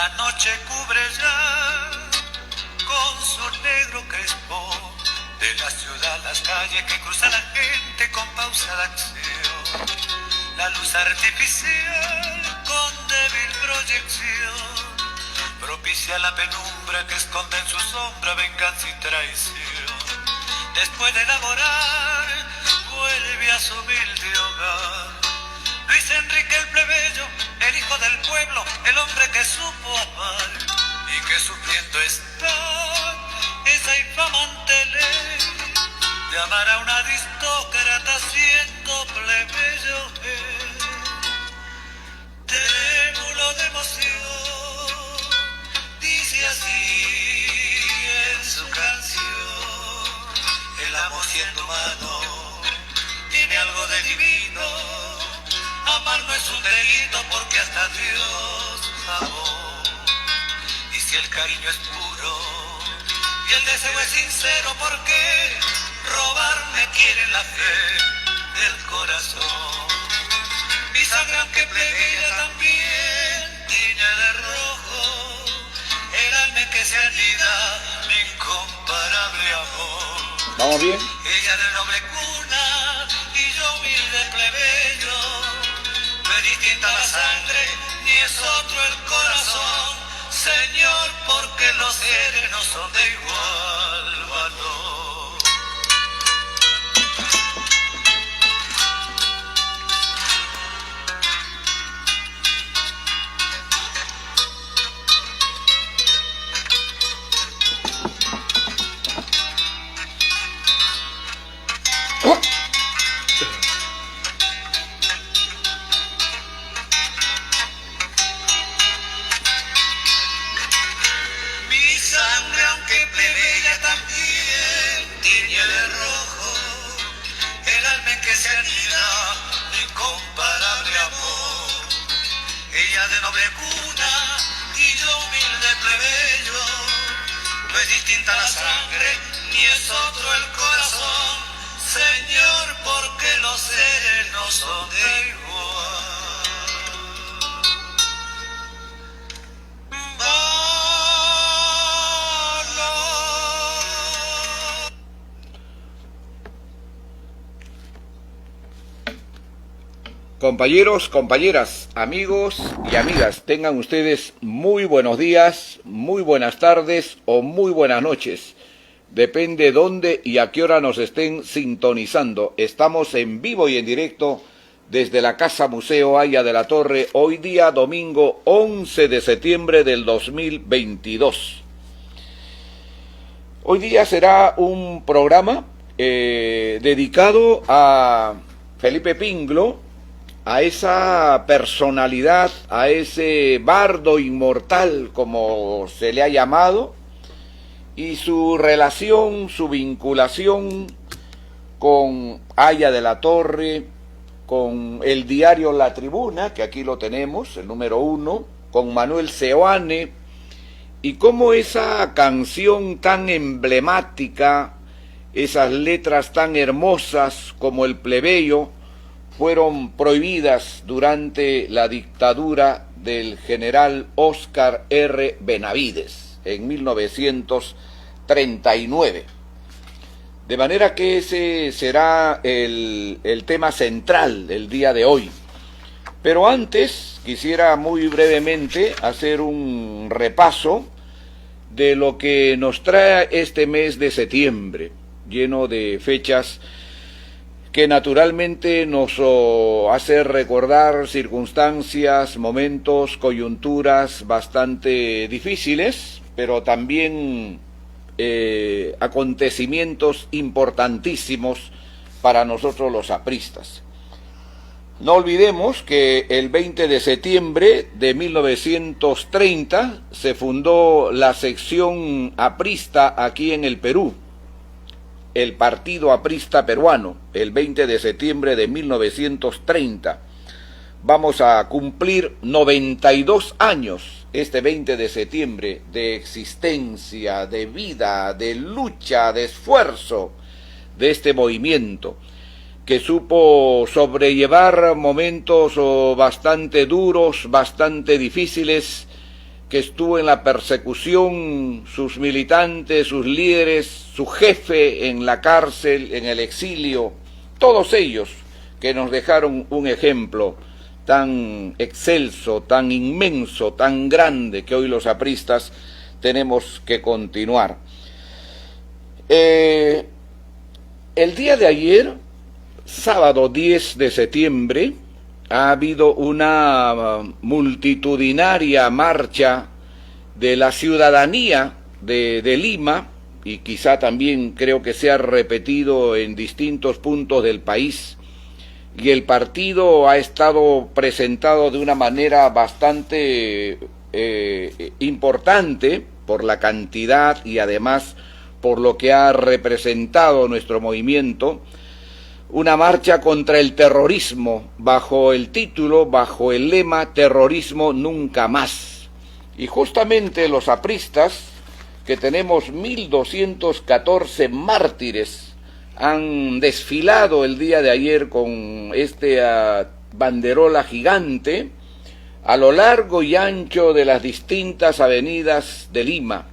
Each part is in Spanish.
La noche cubre ya con su negro crespo de la ciudad las calles que cruza la gente con pausada acción. La luz artificial con débil proyección propicia la penumbra que esconde en su sombra venganza y traición. Después de laborar vuelve a su humilde hogar Luis Enrique el plebeyo, el hijo del pueblo, el hombre que supo amar y que sufriendo está esa infamante ley de amar a un aristócrata siendo plebeyo. Trémulo de emoción, dice así en su canción: el amor siendo humano tiene algo de divino. Amar no es un delito porque hasta Dios amó. Y si el cariño es puro y el deseo es sincero, ¿por qué robarme quiere la fe del corazón? Mi sangre aunque plebeya también tiñe de rojo el alma en que se anida mi incomparable amor. ¿Vamos bien? Ella de noble cuna y yo humilde plebeyo. No es distinta la sangre, ni es otro el corazón, Señor, porque los seres no son de igual valor. De noble cuna y yo humilde plebeyo. No es distinta la sangre ni es otro el corazón, Señor, porque los seres no son de igual valor. Compañeros, compañeras, amigos y amigas, tengan ustedes muy buenos días, muy buenas tardes o muy buenas noches. Depende dónde y a qué hora nos estén sintonizando. Estamos en vivo y en directo desde la Casa Museo Haya de la Torre, hoy día domingo 11 de septiembre del 2022. Hoy día será un programa dedicado a Felipe Pingló, a esa personalidad, a ese bardo inmortal, como se le ha llamado, y su relación, su vinculación con Haya de la Torre, con el diario La Tribuna, que aquí lo tenemos, el número 1, con Manuel Seoane, y cómo esa canción tan emblemática, esas letras tan hermosas como El Plebeyo, fueron prohibidas durante la dictadura del general Óscar R. Benavides en 1939. De manera que ese será el tema central del día de hoy. Pero antes quisiera muy brevemente hacer un repaso de lo que nos trae este mes de septiembre, lleno de fechas que naturalmente nos hace recordar circunstancias, momentos, coyunturas bastante difíciles, pero también acontecimientos importantísimos para nosotros los apristas. No olvidemos que el 20 de septiembre de 1930 se fundó la sección aprista aquí en el Perú, el Partido Aprista Peruano, el 20 de septiembre de 1930. Vamos a cumplir 92 años este 20 de septiembre de existencia, de vida, de lucha, de esfuerzo de este movimiento que supo sobrellevar momentos bastante duros, bastante difíciles, que estuvo en la persecución, sus militantes, sus líderes, su jefe en la cárcel, en el exilio, todos ellos que nos dejaron un ejemplo tan excelso, tan inmenso, tan grande, que hoy los apristas tenemos que continuar. El día de ayer, sábado 10 de septiembre, ha habido una multitudinaria marcha de la ciudadanía de Lima, y quizá también creo que se ha repetido en distintos puntos del país, y el partido ha estado presentado de una manera bastante importante por la cantidad y además por lo que ha representado nuestro movimiento, una marcha contra el terrorismo, bajo el título, bajo el lema "Terrorismo nunca más". Y justamente los apristas, que tenemos 1214 mártires, han desfilado el día de ayer con banderola gigante a lo largo y ancho de las distintas avenidas de Lima.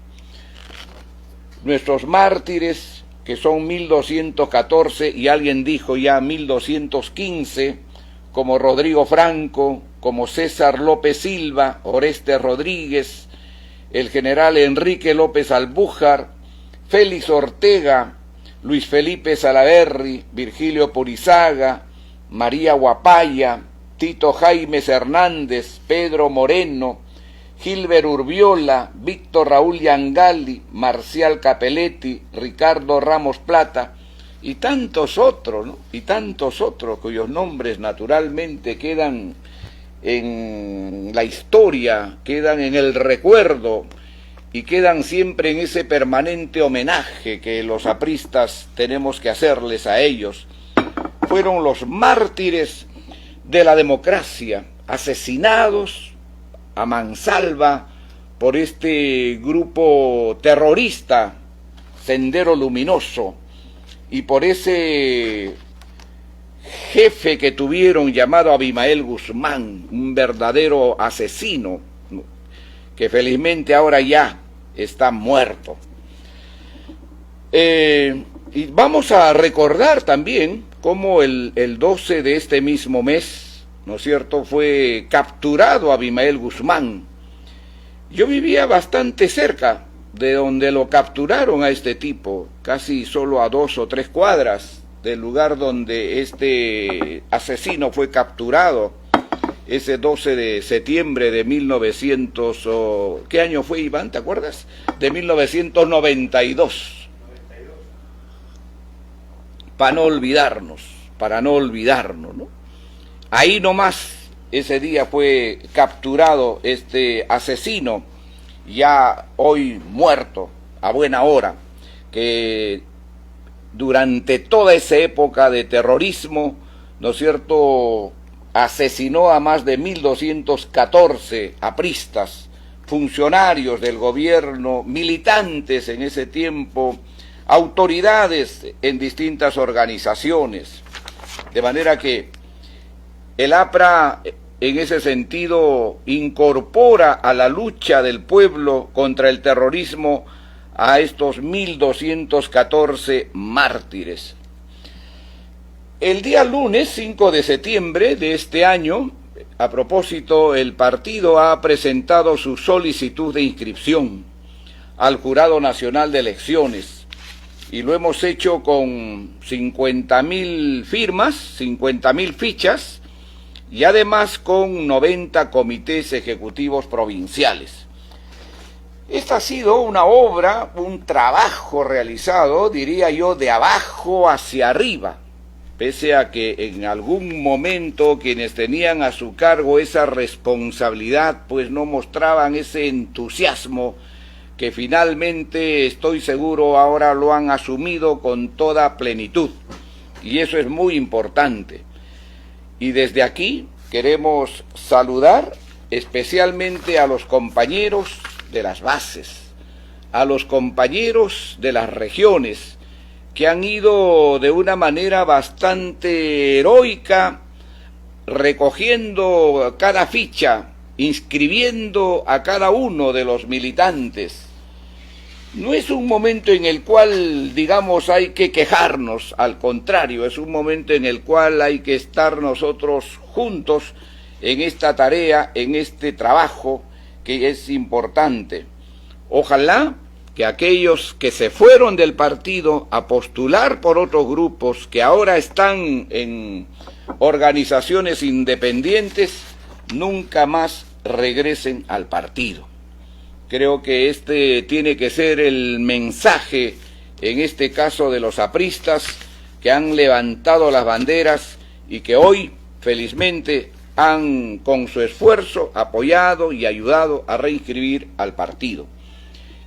Nuestros mártires, que son 1214, y alguien dijo ya 1215, como Rodrigo Franco, como César López Silva, Oreste Rodríguez, el general Enrique López Albújar, Félix Ortega, Luis Felipe Salaverry, Virgilio Purizaga, María Guapaya, Tito Jaimes Hernández, Pedro Moreno, Gilbert Urbiola, Víctor Raúl Yangali, Marcial Capelletti, Ricardo Ramos Plata y tantos otros, ¿no? Y tantos otros cuyos nombres naturalmente quedan en la historia, quedan en el recuerdo y quedan siempre en ese permanente homenaje que los apristas tenemos que hacerles a ellos. Fueron los mártires de la democracia, asesinados a mansalva por este grupo terrorista Sendero Luminoso y por ese jefe que tuvieron llamado Abimael Guzmán, un verdadero asesino, que felizmente ahora ya está muerto. Y vamos a recordar también cómo el 12 de este mismo mes, ¿no es cierto?, fue capturado Abimael Guzmán. Yo vivía bastante cerca de donde lo capturaron a este tipo, casi solo a 2 o 3 cuadras del lugar donde este asesino fue capturado, ese 12 de septiembre de 1900, ¿qué año fue, Iván? ¿Te acuerdas? De 1992. Para no olvidarnos, ¿no? Ahí nomás, ese día fue capturado este asesino, ya hoy muerto, a buena hora, que durante toda esa época de terrorismo, ¿no es cierto?, asesinó a más de 1214 apristas, funcionarios del gobierno, militantes en ese tiempo, autoridades en distintas organizaciones. De manera que el APRA, en ese sentido, incorpora a la lucha del pueblo contra el terrorismo a estos 1214 mártires. El día lunes 5 de septiembre de este año, a propósito, el partido ha presentado su solicitud de inscripción al Jurado Nacional de Elecciones y lo hemos hecho con 50.000 firmas, 50.000 fichas, y además con 90 comités ejecutivos provinciales. Esta ha sido una obra, un trabajo realizado, diría yo, de abajo hacia arriba, pese a que en algún momento quienes tenían a su cargo esa responsabilidad pues no mostraban ese entusiasmo que finalmente, estoy seguro, ahora lo han asumido con toda plenitud, y eso es muy importante. Y desde aquí queremos saludar especialmente a los compañeros de las bases, a los compañeros de las regiones, que han ido de una manera bastante heroica recogiendo cada ficha inscribiendo a cada uno de los militantes. No es un momento en el cual, digamos, hay que quejarnos, al contrario, es un momento en el cual hay que estar nosotros juntos en esta tarea, en este trabajo que es importante. Ojalá que aquellos que se fueron del partido a postular por otros grupos que ahora están en organizaciones independientes, nunca más regresen al partido. Creo que este tiene que ser el mensaje, en este caso de los apristas, que han levantado las banderas y que hoy, felizmente, han, con su esfuerzo, apoyado y ayudado a reinscribir al partido.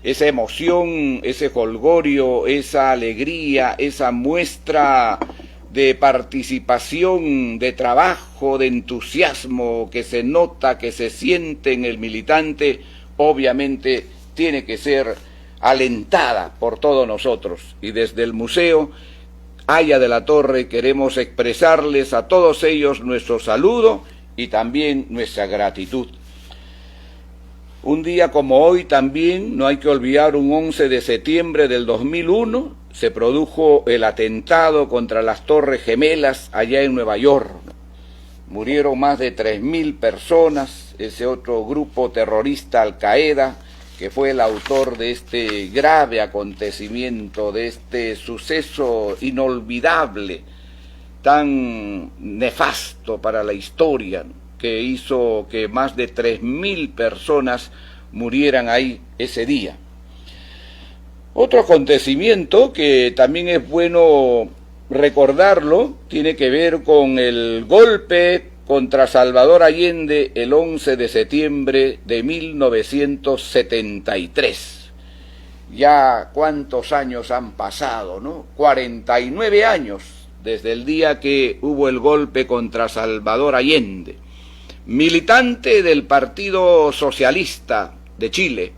Esa emoción, ese jolgorio, esa alegría, esa muestra de participación, de trabajo, de entusiasmo que se nota, que se siente en el militante, obviamente tiene que ser alentada por todos nosotros. Y desde el Museo Haya de la Torre queremos expresarles a todos ellos nuestro saludo y también nuestra gratitud. Un día como hoy también, no hay que olvidar, un 11 de septiembre del 2001, se produjo el atentado contra las Torres Gemelas allá en Nueva York. Murieron más de 3.000 personas, ese otro grupo terrorista Al-Qaeda, que fue el autor de este grave acontecimiento, de este suceso inolvidable, tan nefasto para la historia, que hizo que más de 3.000 personas murieran ahí ese día. Otro acontecimiento que también es bueno recordarlo, tiene que ver con el golpe contra Salvador Allende el 11 de septiembre de 1973. Ya cuántos años han pasado, ¿no? 49 años desde el día que hubo el golpe contra Salvador Allende. Militante del Partido Socialista de Chile,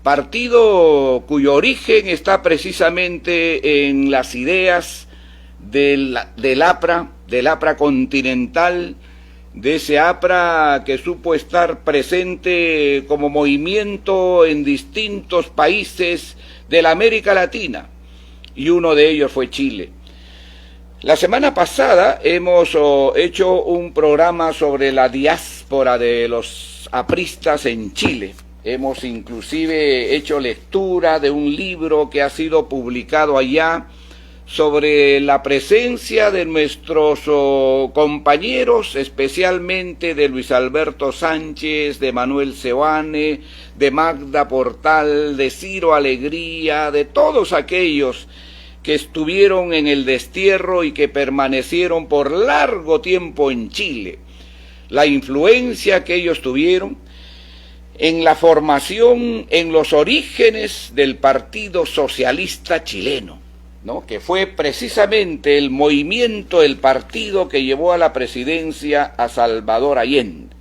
partido cuyo origen está precisamente en las ideas del APRA continental, de ese APRA que supo estar presente como movimiento en distintos países de la América Latina, y uno de ellos fue Chile. La semana pasada hemos hecho un programa sobre la diáspora de los apristas en Chile. Hemos inclusive hecho lectura de un libro que ha sido publicado allá sobre la presencia de nuestros compañeros, especialmente de Luis Alberto Sánchez, de Manuel Seoane, de Magda Portal, de Ciro Alegría, de todos aquellos que estuvieron en el destierro y que permanecieron por largo tiempo en Chile. La influencia que ellos tuvieron en la formación, en los orígenes del Partido Socialista Chileno, ¿no? Que fue precisamente el movimiento, el partido que llevó a la presidencia a Salvador Allende,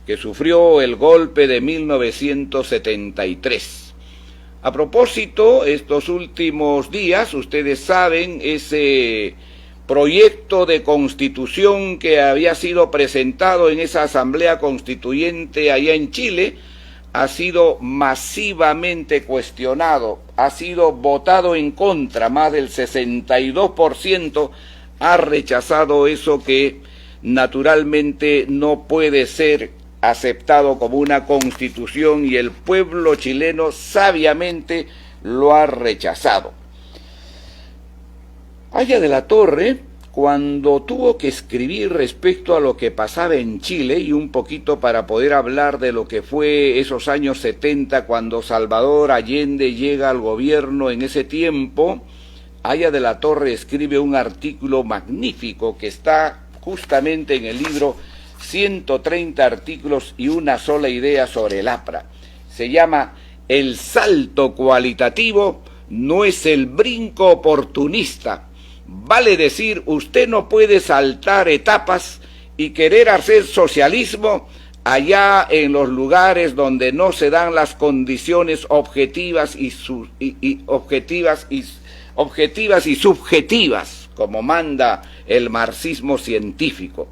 que sufrió el golpe de 1973. A propósito, estos últimos días, ustedes saben, ese proyecto de constitución que había sido presentado en esa asamblea constituyente allá en Chile, ha sido masivamente cuestionado, ha sido votado en contra, más del 62% ha rechazado eso que naturalmente no puede ser aceptado como una constitución, y el pueblo chileno sabiamente lo ha rechazado. Haya de la Torre, cuando tuvo que escribir respecto a lo que pasaba en Chile, y un poquito para poder hablar de lo que fue esos años 70, cuando Salvador Allende llega al gobierno en ese tiempo, Haya de la Torre escribe un artículo magnífico que está justamente en el libro 130 artículos y una sola idea sobre el APRA. Se llama El salto cualitativo no es el brinco oportunista. Vale decir, usted no puede saltar etapas y querer hacer socialismo allá en los lugares donde no se dan las condiciones objetivas y subjetivas, como manda el marxismo científico.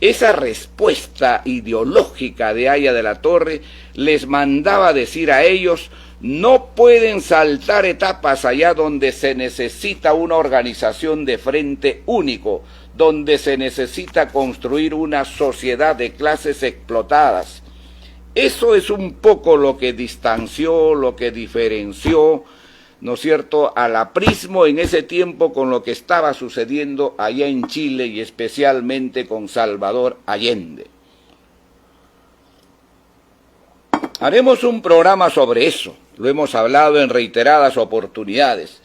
esa respuesta ideológica de Haya de la Torre les mandaba decir a ellos: no pueden saltar etapas allá donde se necesita una organización de frente único, donde se necesita construir una sociedad de clases explotadas. Eso es un poco lo que distanció, lo que diferenció, ¿no es cierto?, al aprismo en ese tiempo con lo que estaba sucediendo allá en Chile y especialmente con Salvador Allende. Haremos un programa sobre eso, lo hemos hablado en reiteradas oportunidades,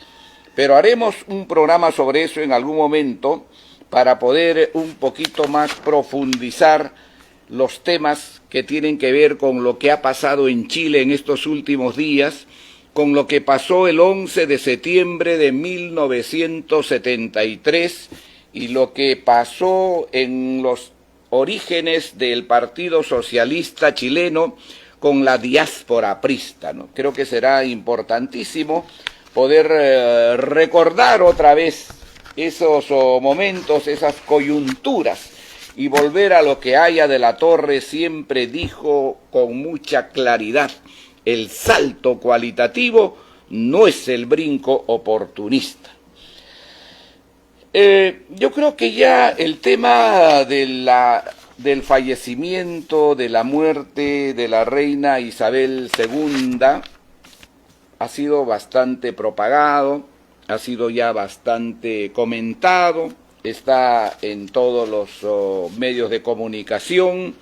pero haremos un programa sobre eso en algún momento para poder un poquito más profundizar los temas que tienen que ver con lo que ha pasado en Chile en estos últimos días, con lo que pasó el 11 de septiembre de 1973 y lo que pasó en los orígenes del Partido Socialista chileno con la diáspora aprista, ¿no? Creo que será importantísimo poder recordar otra vez esos momentos, esas coyunturas, y volver a lo que Haya de la Torre siempre dijo con mucha claridad: el salto cualitativo no es el brinco oportunista. Yo creo que ya el tema del fallecimiento, de la muerte de la reina Isabel II ha sido bastante propagado, ha sido ya bastante comentado, está en todos los medios de comunicación.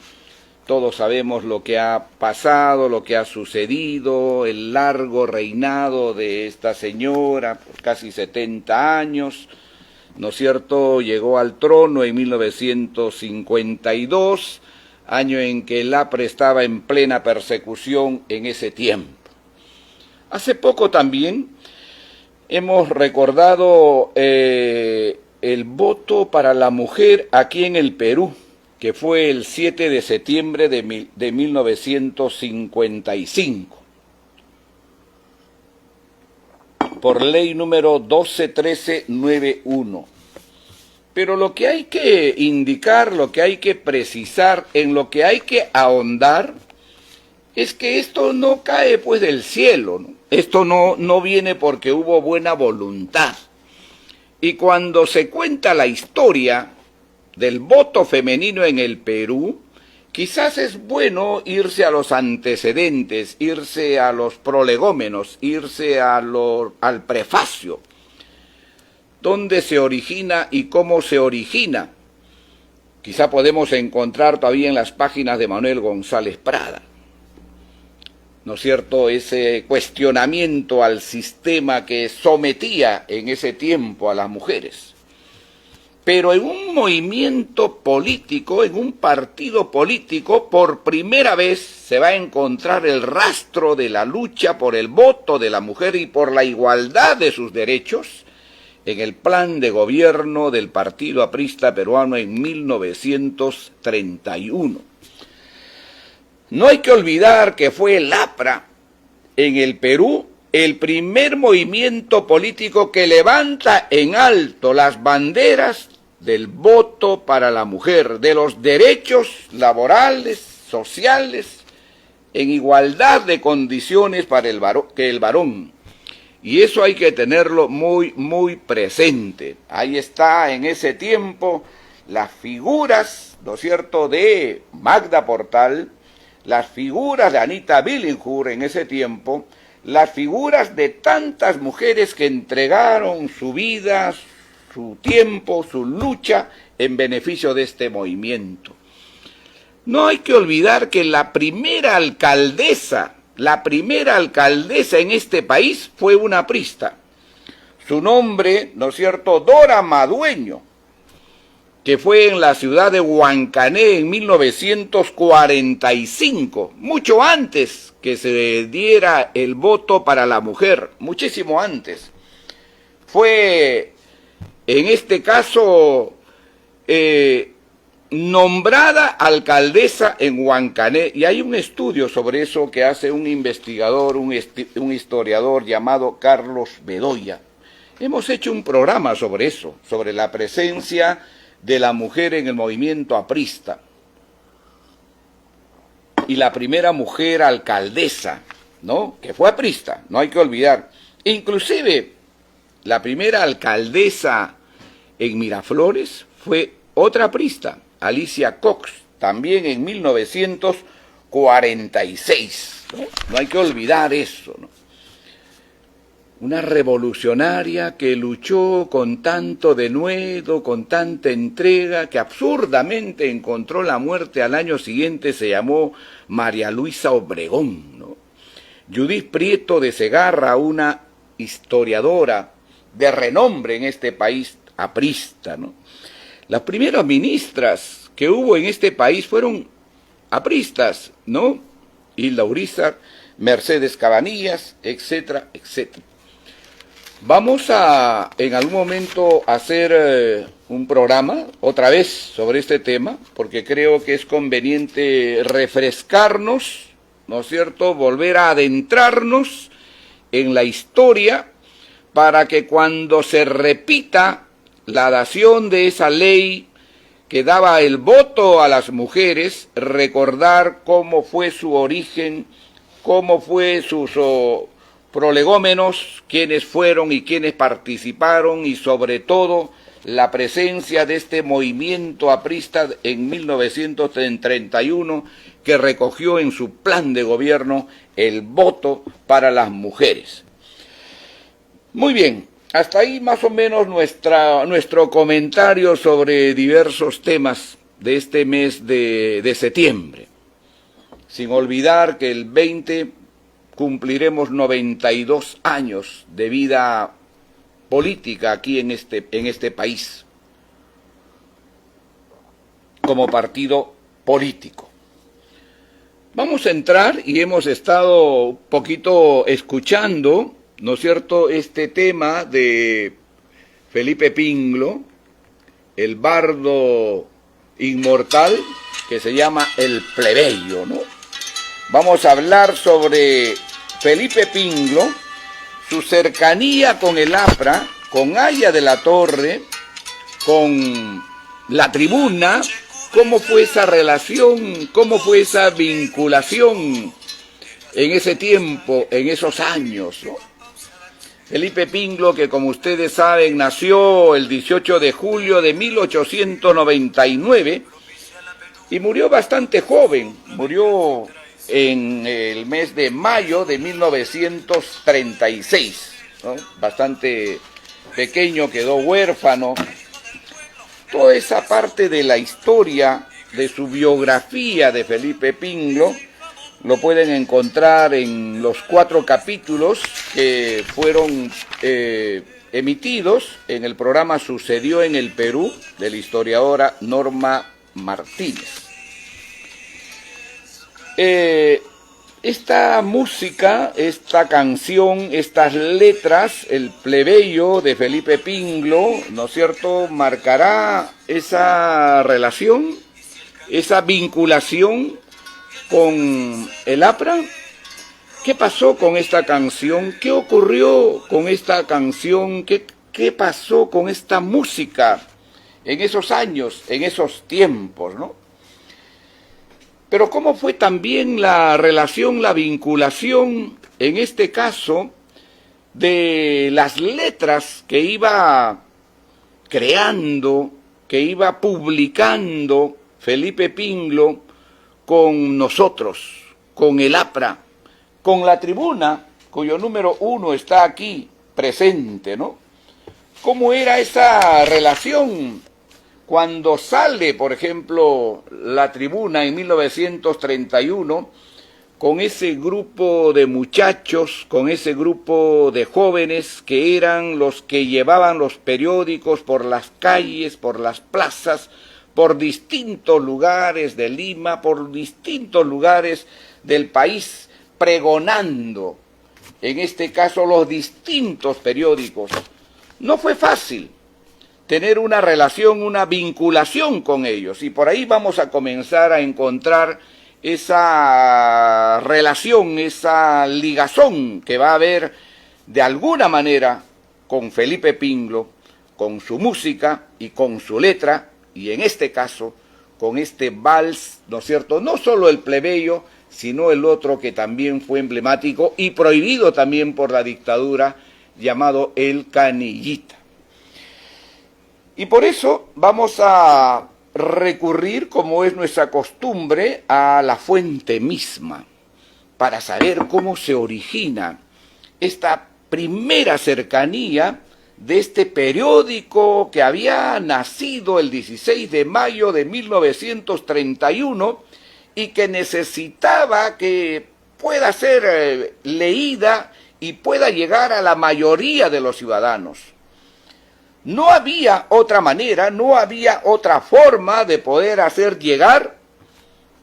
Todos sabemos lo que ha pasado, lo que ha sucedido, el largo reinado de esta señora, por casi 70 años, ¿no es cierto? Llegó al trono en 1952, año en que el APRE estaba en plena persecución en ese tiempo. Hace poco también hemos recordado el voto para la mujer aquí en el Perú, que fue el 7 de septiembre de 1955, por ley número 121391. Pero lo que hay que indicar, lo que hay que precisar, en lo que hay que ahondar, es que esto no cae pues del cielo, ¿no? Esto no viene porque hubo buena voluntad. Y cuando se cuenta la historia del voto femenino en el Perú, quizás es bueno irse a los antecedentes, irse a los prolegómenos, irse al prefacio, dónde se origina y cómo se origina. Quizá podemos encontrar todavía en las páginas de Manuel González Prada, ¿no es cierto?, ese cuestionamiento al sistema que sometía en ese tiempo a las mujeres. Pero en un movimiento político, en un partido político, por primera vez se va a encontrar el rastro de la lucha por el voto de la mujer y por la igualdad de sus derechos en el plan de gobierno del Partido Aprista Peruano en 1931. No hay que olvidar que fue el APRA en el Perú el primer movimiento político que levanta en alto las banderas del voto para la mujer, de los derechos laborales, sociales, en igualdad de condiciones para el varón. Y eso hay que tenerlo muy, muy presente. Ahí está en ese tiempo las figuras, ¿no es cierto?, de Magda Portal, las figuras de Anita Billinghur en ese tiempo, las figuras de tantas mujeres que entregaron su vida, su tiempo, su lucha en beneficio de este movimiento. No hay que olvidar que la primera alcaldesa en este país fue una aprista. Su nombre, ¿no es cierto?, Dora Madueño, que fue en la ciudad de Huancané en 1945, mucho antes que se diera el voto para la mujer, muchísimo antes. Fue, en este caso, nombrada alcaldesa en Huancané, y hay un estudio sobre eso que hace un investigador, un historiador llamado Carlos Bedoya. Hemos hecho un programa sobre eso, sobre la presencia de la mujer en el movimiento aprista. Y la primera mujer alcaldesa, ¿no? Que fue aprista, no hay que olvidar. Inclusive, la primera alcaldesa en Miraflores fue otra aprista, Alicia Cox, también en 1946, ¿no? No hay que olvidar eso, ¿no? Una revolucionaria que luchó con tanto denuedo, con tanta entrega, que absurdamente encontró la muerte al año siguiente, se llamó María Luisa Obregón, ¿no? Judith Prieto de Segarra, una historiadora de renombre en este país, aprista, ¿no? Las primeras ministras que hubo en este país fueron apristas, ¿no? Hilda Urízar, Mercedes Cabanillas, etcétera, etcétera. Vamos a, en algún momento, hacer un programa, otra vez, sobre este tema, porque creo que es conveniente refrescarnos, ¿no es cierto?, volver a adentrarnos en la historia, para que cuando se repita la dación de esa ley que daba el voto a las mujeres, recordar cómo fue su origen, cómo fue sus prolegómenos, quiénes fueron y quiénes participaron, y sobre todo la presencia de este movimiento aprista en 1931, que recogió en su plan de gobierno el voto para las mujeres. Muy bien, hasta ahí más o menos nuestro comentario sobre diversos temas de este mes de septiembre. Sin olvidar que el 20 cumpliremos 92 años de vida política aquí en este país, como partido político. Vamos a entrar, y hemos estado un poquito escuchando, ¿no es cierto?, este tema de Felipe Pinglo, el bardo inmortal, que se llama El Plebeyo, ¿no? Vamos a hablar sobre Felipe Pinglo, su cercanía con el APRA, con Aya de la Torre, con La Tribuna, cómo fue esa relación, cómo fue esa vinculación en ese tiempo, en esos años, ¿no? Felipe Pinglo, que como ustedes saben, nació el 18 de julio de 1899 y murió bastante joven, murió en el mes de mayo de 1936, ¿no? Bastante pequeño, quedó huérfano. Toda esa parte de la historia, de su biografía de Felipe Pinglo, lo pueden encontrar en los 4 capítulos que fueron emitidos en el programa Sucedió en el Perú, de la historiadora Norma Martínez. Esta música, esta canción, estas letras, El Plebeyo de Felipe Pinglo, ¿no es cierto?, marcará esa relación, esa vinculación con el APRA. ¿Qué pasó con esta canción? ¿Qué ocurrió con esta canción? ¿Qué pasó con esta música en esos años, en esos tiempos, ¿no? Pero cómo fue también la relación, la vinculación, en este caso, de las letras que iba creando, que iba publicando Felipe Pinglo con nosotros, con el APRA, con La Tribuna, cuyo número 1 está aquí presente, ¿no? ¿Cómo era esa relación? Cuando sale, por ejemplo, La Tribuna en 1931, con ese grupo de muchachos, con ese grupo de jóvenes que eran los que llevaban los periódicos por las calles, por las plazas, por distintos lugares de Lima, por distintos lugares del país, pregonando, en este caso, los distintos periódicos. No fue fácil tener una relación, una vinculación con ellos, y por ahí vamos a comenzar a encontrar esa relación, esa ligazón que va a haber de alguna manera con Felipe Pinglo, con su música y con su letra y en este caso con este vals, ¿no es cierto?, no solo el plebeyo, sino el otro que también fue emblemático y prohibido también por la dictadura, llamado el canillita. Y por eso vamos a recurrir, como es nuestra costumbre, a la fuente misma, para saber cómo se origina esta primera cercanía de este periódico que había nacido el 16 de mayo de 1931 y que necesitaba que pueda ser leída y pueda llegar a la mayoría de los ciudadanos. No había otra manera, no había otra forma de poder hacer llegar,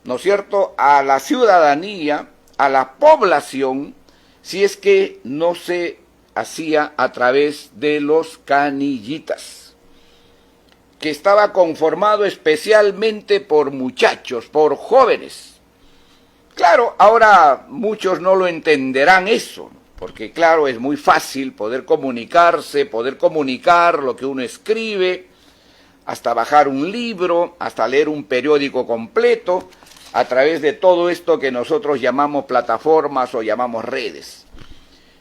¿no es cierto?, a la ciudadanía, a la población, si es que no se hacía a través de los canillitas, que estaba conformado especialmente por muchachos, por jóvenes. Claro, ahora muchos no lo entenderán eso, porque claro, es muy fácil poder comunicarse, poder comunicar lo que uno escribe, hasta bajar un libro, hasta leer un periódico completo, a través de todo esto que nosotros llamamos plataformas o llamamos redes.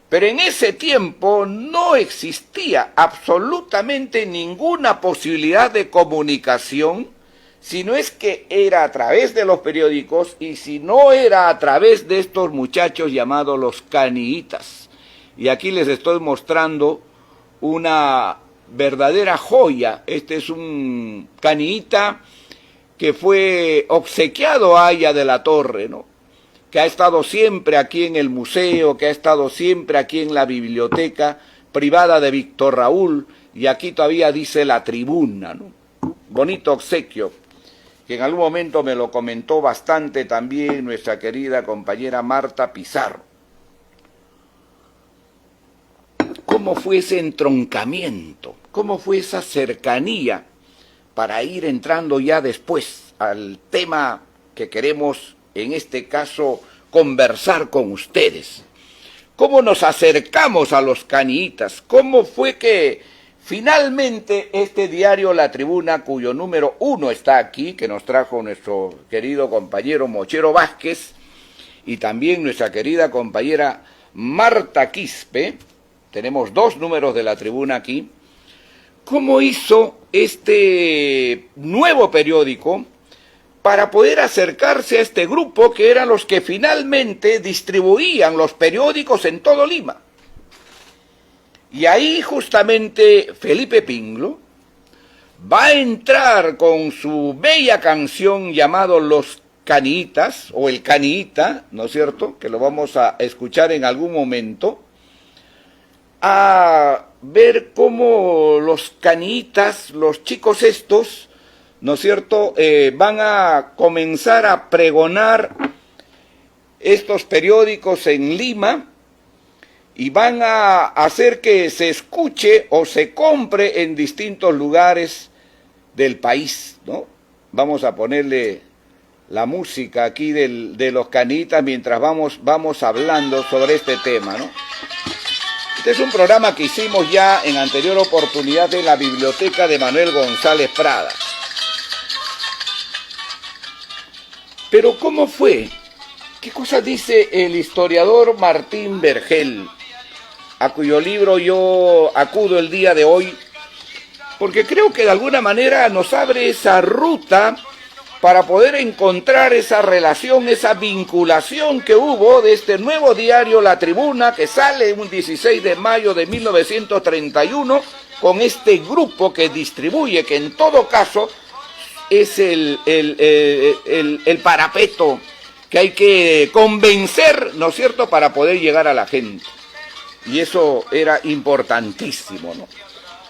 Pero en ese tiempo no existía absolutamente ninguna posibilidad de comunicación, si no es que era a través de los periódicos y si no era a través de estos muchachos llamados los canillitas. Y aquí les estoy mostrando una verdadera joya. Este es un canillita que fue obsequiado a Aya de la Torre, ¿no?, que ha estado siempre aquí en el museo, que ha estado siempre aquí en la biblioteca privada de Víctor Raúl, y aquí todavía dice La Tribuna, ¿no? Bonito obsequio, que en algún momento me lo comentó bastante también nuestra querida compañera Marta Pizarro. ¿Cómo fue ese entroncamiento? ¿Cómo fue esa cercanía para ir entrando ya después al tema que queremos en este caso conversar con ustedes? ¿Cómo nos acercamos a los canillitas? ¿Cómo fue que finalmente este diario La Tribuna, cuyo número 1 está aquí, que nos trajo nuestro querido compañero Mochero Vázquez, y también nuestra querida compañera Marta Quispe, tenemos 2 números de La Tribuna aquí, cómo hizo este nuevo periódico para poder acercarse a este grupo que eran los que finalmente distribuían los periódicos en todo Lima? Y ahí justamente Felipe Pingle va a entrar con su bella canción llamado Los Canillitas, o El Canillita, ¿no es cierto?, que lo vamos a escuchar en algún momento, a ver cómo los canillitas, los chicos estos, ¿no es cierto?, van a comenzar a pregonar estos periódicos en Lima y van a hacer que se escuche o se compre en distintos lugares del país, ¿no? Vamos a ponerle la música aquí de los canillitas mientras vamos hablando sobre este tema, ¿no? Este es un programa que hicimos ya en anterior oportunidad en la biblioteca de Manuel González Prada. Pero ¿cómo fue? ¿Qué cosa dice el historiador Martín Vergel, a cuyo libro yo acudo el día de hoy? Porque creo que de alguna manera nos abre esa ruta para poder encontrar esa relación, esa vinculación que hubo de este nuevo diario La Tribuna, que sale un 16 de mayo de 1931, con este grupo que distribuye, que en todo caso es el parapeto que hay que convencer, ¿no es cierto?, para poder llegar a la gente. Y eso era importantísimo, ¿no?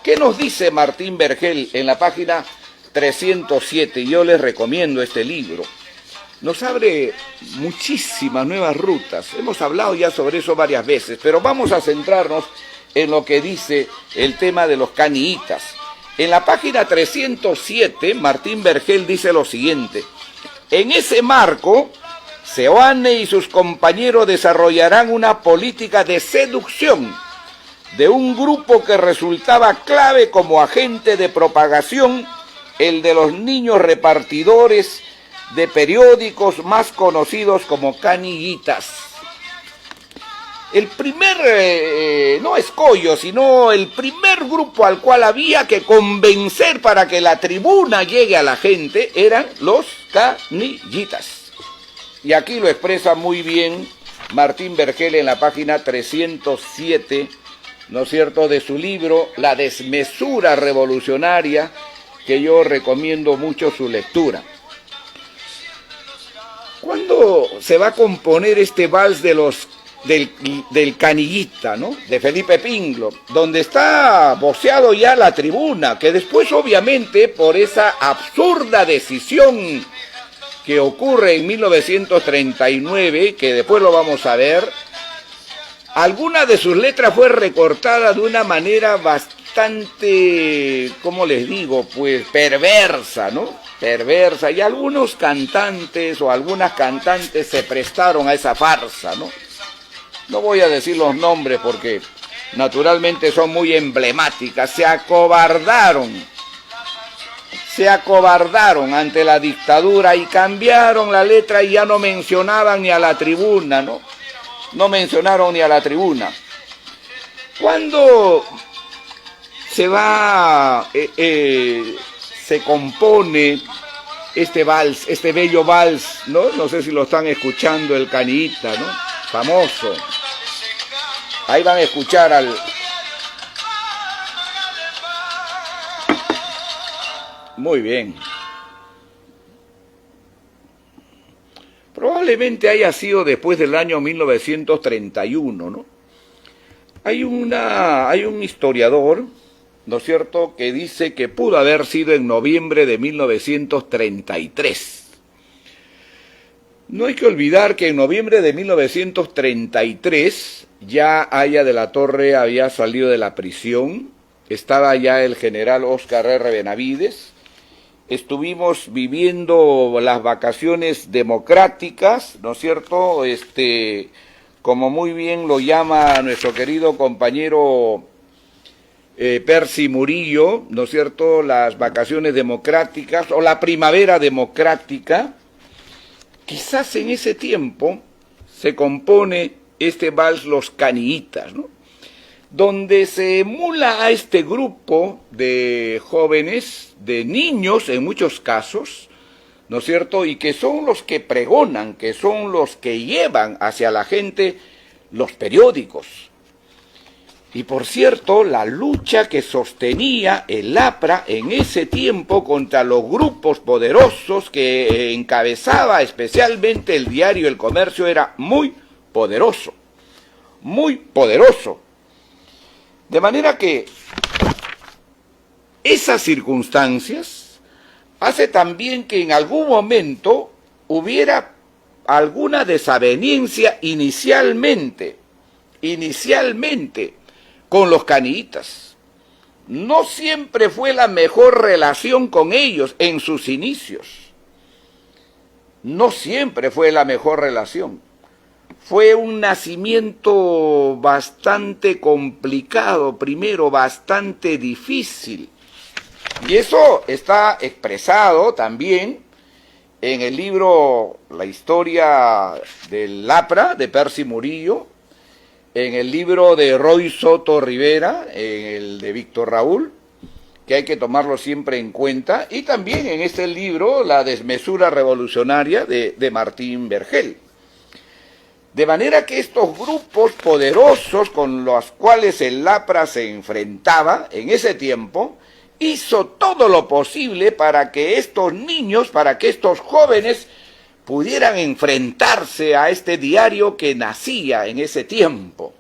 ¿Qué nos dice Martín Vergel en la página 307? Yo les recomiendo este libro. Nos abre muchísimas nuevas rutas. Hemos hablado ya sobre eso varias veces, pero vamos a centrarnos en lo que dice el tema de los canillitas. En la página 307, Martín Vergel dice lo siguiente: en ese marco, Seoane y sus compañeros desarrollarán una política de seducción de un grupo que resultaba clave como agente de propagación el de los niños repartidores de periódicos más conocidos como canillitas. El primer, no escollo, sino el primer grupo al cual había que convencer para que la tribuna llegue a la gente eran los canillitas. Y aquí lo expresa muy bien Martín Vergel en la página 307, ¿no es cierto?, de su libro La desmesura revolucionaria, que yo recomiendo mucho su lectura. ¿Cuándo se va a componer este vals del canillita, ¿no?, de Felipe Pingló, donde está voceado ya la tribuna, que después obviamente por esa absurda decisión que ocurre en 1939, que después lo vamos a ver, alguna de sus letras fue recortada de una manera bastante, ¿cómo les digo?, pues perversa, ¿no? Perversa, y algunos cantantes o algunas cantantes se prestaron a esa farsa, ¿no? No voy a decir los nombres porque naturalmente son muy emblemáticas. Se acobardaron ante la dictadura y cambiaron la letra y ya no mencionaban ni a la tribuna, ¿no? No mencionaron ni a la tribuna. ¿Cuándo se compone este vals, este bello vals, ¿no? No sé si lo están escuchando, el canillita, ¿no? Famoso. Ahí van a escuchar al... Muy bien. Probablemente haya sido después del año 1931, ¿no? Hay un historiador, ¿no es cierto?, que dice que pudo haber sido en noviembre de 1933. No hay que olvidar que en noviembre de 1933 ya Aya de la Torre había salido de la prisión, estaba ya el general Óscar R. Benavides, estuvimos viviendo las vacaciones democráticas, ¿no es cierto?, como muy bien lo llama nuestro querido compañero Percy Murillo, ¿no es cierto?, las vacaciones democráticas o la primavera democrática. Quizás en ese tiempo se compone este vals Los Canillitas, ¿no?, donde se emula a este grupo de jóvenes, de niños en muchos casos, ¿no es cierto?, y que son los que pregonan, que son los que llevan hacia la gente los periódicos. Y por cierto, la lucha que sostenía el APRA en ese tiempo contra los grupos poderosos que encabezaba especialmente el diario El Comercio era muy poderoso, muy poderoso. De manera que esas circunstancias hace también que en algún momento hubiera alguna desaveniencia inicialmente con los canillitas. No siempre fue la mejor relación con ellos en sus inicios. No siempre fue la mejor relación. Fue un nacimiento bastante complicado, primero bastante difícil. Y eso está expresado también en el libro La historia del APRA, de Percy Murillo, en el libro de Roy Soto Rivera, en el de Víctor Raúl, que hay que tomarlo siempre en cuenta, y también en este libro La desmesura revolucionaria de Martín Vergel. De manera que estos grupos poderosos con los cuales el APRA se enfrentaba en ese tiempo, hizo todo lo posible para que estos niños, para que estos jóvenes pudieran enfrentarse a este diario que nacía en ese tiempo,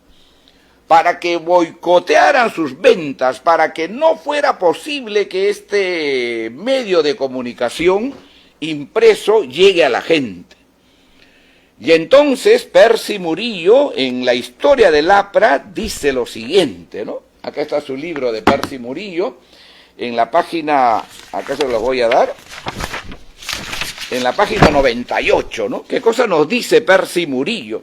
para que boicotearan sus ventas, para que no fuera posible que este medio de comunicación impreso llegue a la gente. Y entonces Percy Murillo, en la historia del APRA, dice lo siguiente, ¿no? Acá está su libro de Percy Murillo, en la página, acá se los voy a dar, en la página 98, ¿no? ¿Qué cosa nos dice Percy Murillo?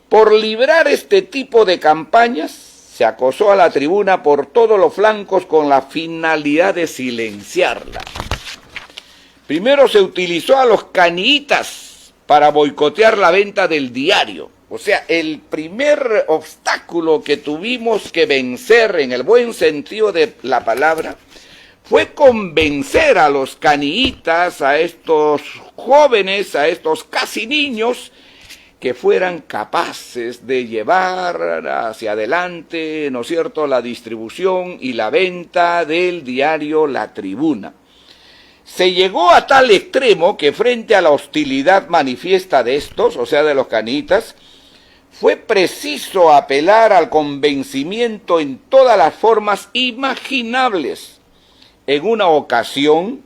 Por librar este tipo de campañas, se acosó a la tribuna por todos los flancos con la finalidad de silenciarla. Primero se utilizó a los caniitas para boicotear la venta del diario. O sea, el primer obstáculo que tuvimos que vencer, en el buen sentido de la palabra, fue convencer a los caniitas, a estos jóvenes, a estos casi niños, que fueran capaces de llevar hacia adelante, ¿no es cierto?, la distribución y la venta del diario La Tribuna. Se llegó a tal extremo que frente a la hostilidad manifiesta de estos, o sea, de los caniitas, fue preciso apelar al convencimiento en todas las formas imaginables. En una ocasión,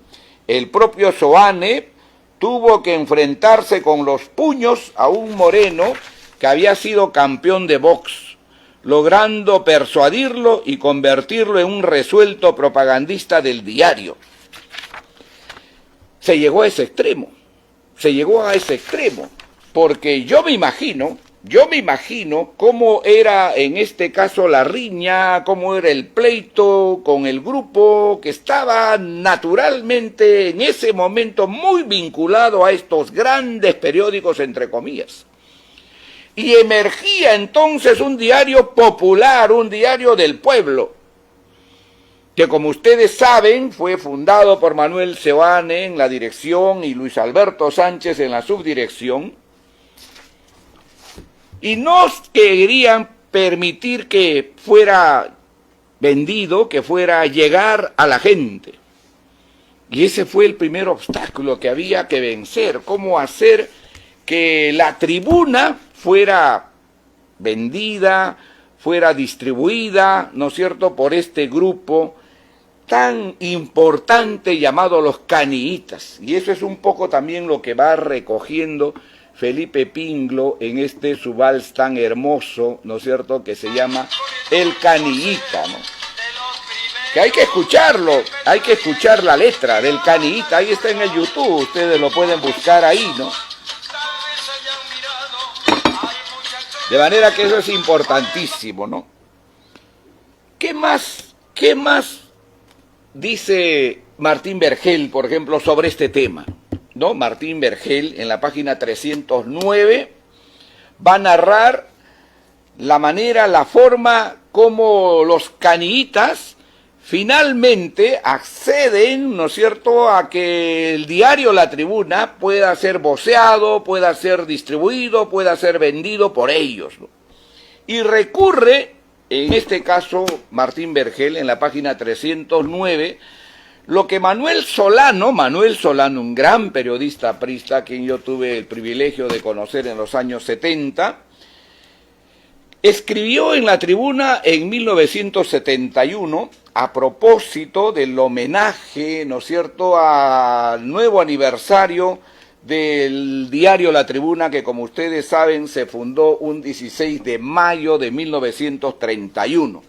el propio Seoane tuvo que enfrentarse con los puños a un moreno que había sido campeón de box, logrando persuadirlo y convertirlo en un resuelto propagandista del diario. Se llegó a ese extremo, porque yo me imagino cómo era en este caso la riña, cómo era el pleito con el grupo que estaba naturalmente en ese momento muy vinculado a estos grandes periódicos, entre comillas. Y emergía entonces un diario popular, un diario del pueblo, que como ustedes saben fue fundado por Manuel Seoane en la dirección y Luis Alberto Sánchez en la subdirección, y no querían permitir que fuera vendido, que fuera a llegar a la gente. Y ese fue el primer obstáculo que había que vencer, cómo hacer que La Tribuna fuera vendida, fuera distribuida, ¿no es cierto?, por este grupo tan importante llamado los caniitas. Y eso es un poco también lo que va recogiendo Felipe Pingló en este su vals tan hermoso, ¿no es cierto?, que se llama El Caniita, ¿no? Que hay que escucharlo, hay que escuchar la letra del Caniita, ahí está en el YouTube, ustedes lo pueden buscar ahí, ¿no? De manera que eso es importantísimo, ¿no? ¿Qué más dice Martín Vergel, por ejemplo, sobre este tema? ¿No? Martín Vergel, en la página 309, va a narrar la manera, la forma como los caniitas finalmente acceden, ¿no es cierto?, a que el diario La Tribuna pueda ser voceado, pueda ser distribuido, pueda ser vendido por ellos, ¿no? Y recurre, en este caso, Martín Vergel, en la página 309, lo que Manuel Solano, un gran periodista aprista, a quien yo tuve el privilegio de conocer en los años 70, escribió en La Tribuna en 1971, a propósito del homenaje, ¿no es cierto?, al nuevo aniversario del diario La Tribuna, que como ustedes saben se fundó un 16 de mayo de 1931.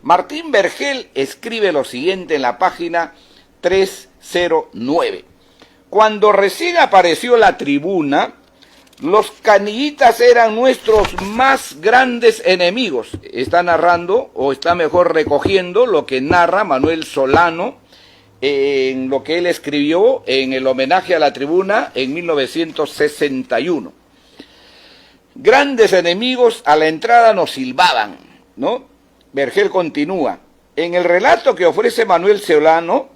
Martín Vergel escribe lo siguiente en la página 309. Cuando recién apareció La Tribuna, los caniitas eran nuestros más grandes enemigos. Está narrando, o está mejor recogiendo, lo que narra Manuel Solano en lo que él escribió en el homenaje a La Tribuna en 1961. Grandes enemigos a la entrada nos silbaban, ¿no? Vergel continúa. En el relato que ofrece Manuel Solano,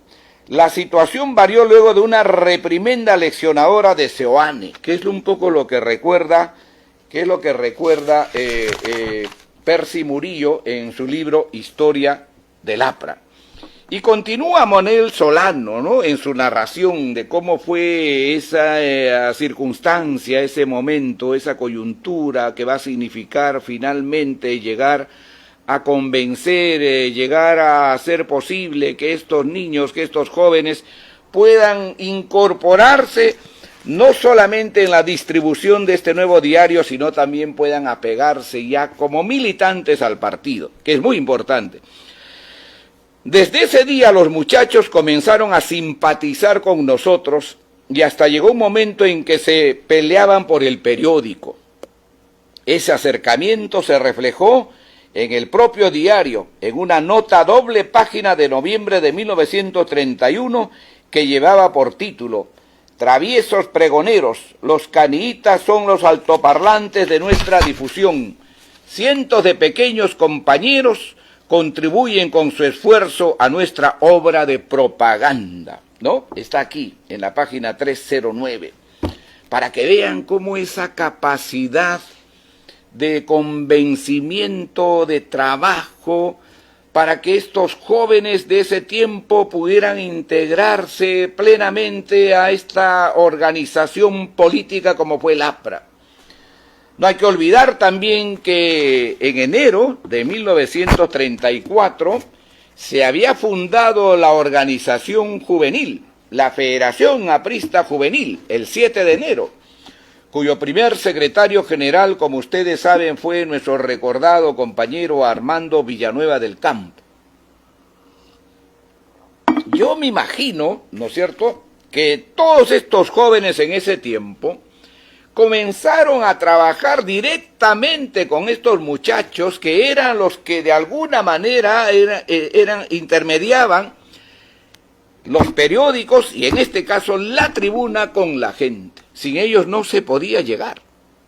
la situación varió luego de una reprimenda leccionadora de Seoane, que es un poco lo que recuerda, Percy Murillo en su libro Historia del APRA. Y continúa Manuel Solano, ¿no?, en su narración de cómo fue esa circunstancia, ese momento, esa coyuntura que va a significar finalmente llegar a convencer, llegar a hacer posible que estos niños, que estos jóvenes puedan incorporarse no solamente en la distribución de este nuevo diario, sino también puedan apegarse ya como militantes al partido, que es muy importante. Desde ese día los muchachos comenzaron a simpatizar con nosotros y hasta llegó un momento en que se peleaban por el periódico. Ese acercamiento se reflejó en el propio diario, en una nota doble página de noviembre de 1931, que llevaba por título: Traviesos pregoneros, los caniitas son los altoparlantes de nuestra difusión. Cientos de pequeños compañeros contribuyen con su esfuerzo a nuestra obra de propaganda, ¿no? Está aquí, en la página 309, para que vean cómo esa capacidad de convencimiento, de trabajo, para que estos jóvenes de ese tiempo pudieran integrarse plenamente a esta organización política como fue el APRA. No hay que olvidar también que en enero de 1934 se había fundado la organización juvenil, la Federación Aprista Juvenil, el 7 de enero, cuyo primer secretario general, como ustedes saben, fue nuestro recordado compañero Armando Villanueva del Campo. Yo me imagino, ¿no es cierto?, que todos estos jóvenes en ese tiempo comenzaron a trabajar directamente con estos muchachos que eran los que de alguna manera intermediaban los periódicos y en este caso la tribuna con la gente. Sin ellos no se podía llegar.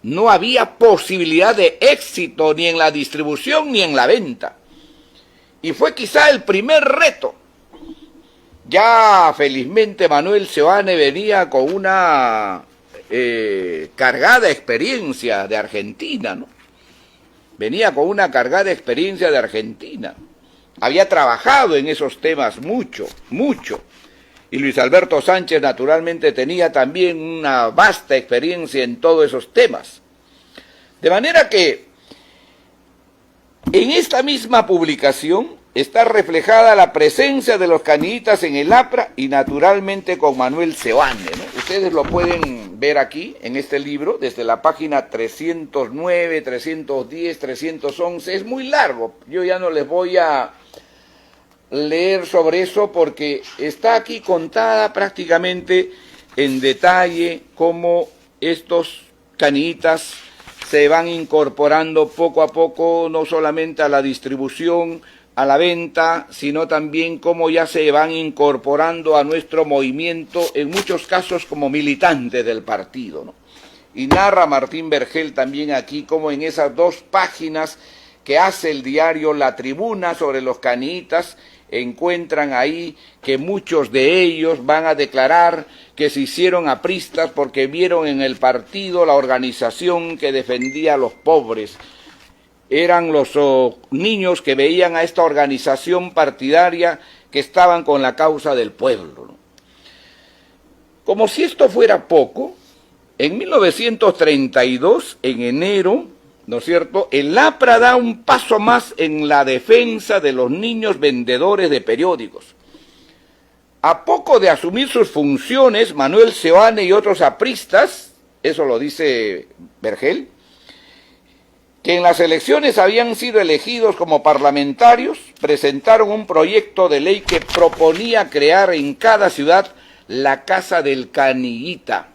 No había posibilidad de éxito ni en la distribución ni en la venta. Y fue quizá el primer reto. Ya felizmente Manuel Seoane venía con una cargada experiencia de Argentina, ¿no? Venía con una cargada experiencia de Argentina. Había trabajado en esos temas mucho. Y Luis Alberto Sánchez naturalmente tenía también una vasta experiencia en todos esos temas. De manera que en esta misma publicación está reflejada la presencia de los caniitas en el APRA y naturalmente con Manuel Seoane, ¿no? Ustedes lo pueden ver aquí en este libro desde la página 309, 310, 311. Es muy largo, yo ya no les voy a leer sobre eso porque está aquí contada prácticamente en detalle cómo estos caniitas se van incorporando poco a poco, no solamente a la distribución, a la venta, sino también cómo ya se van incorporando a nuestro movimiento, en muchos casos como militantes del partido, ¿no? Y narra Martín Vergel también aquí cómo en esas 2 páginas que hace el diario La Tribuna sobre los caniitas, encuentran ahí que muchos de ellos van a declarar que se hicieron apristas porque vieron en el partido la organización que defendía a los pobres. Eran los niños que veían a esta organización partidaria que estaban con la causa del pueblo, ¿no? Como si esto fuera poco, en 1932, en enero, ¿no es cierto?, el APRA da un paso más en la defensa de los niños vendedores de periódicos. A poco de asumir sus funciones, Manuel Seoane y otros apristas, eso lo dice Vergel, que en las elecciones habían sido elegidos como parlamentarios, presentaron un proyecto de ley que proponía crear en cada ciudad la Casa del Caniita.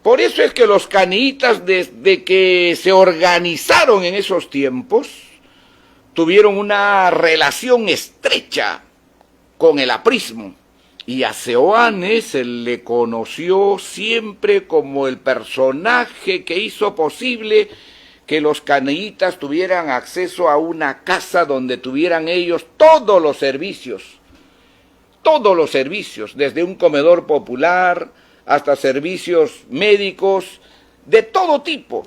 Por eso es que los caniitas, desde que se organizaron en esos tiempos, tuvieron una relación estrecha con el aprismo. Y a Seoane se le conoció siempre como el personaje que hizo posible que los caniitas tuvieran acceso a una casa donde tuvieran ellos todos los servicios, desde un comedor popular hasta servicios médicos, de todo tipo.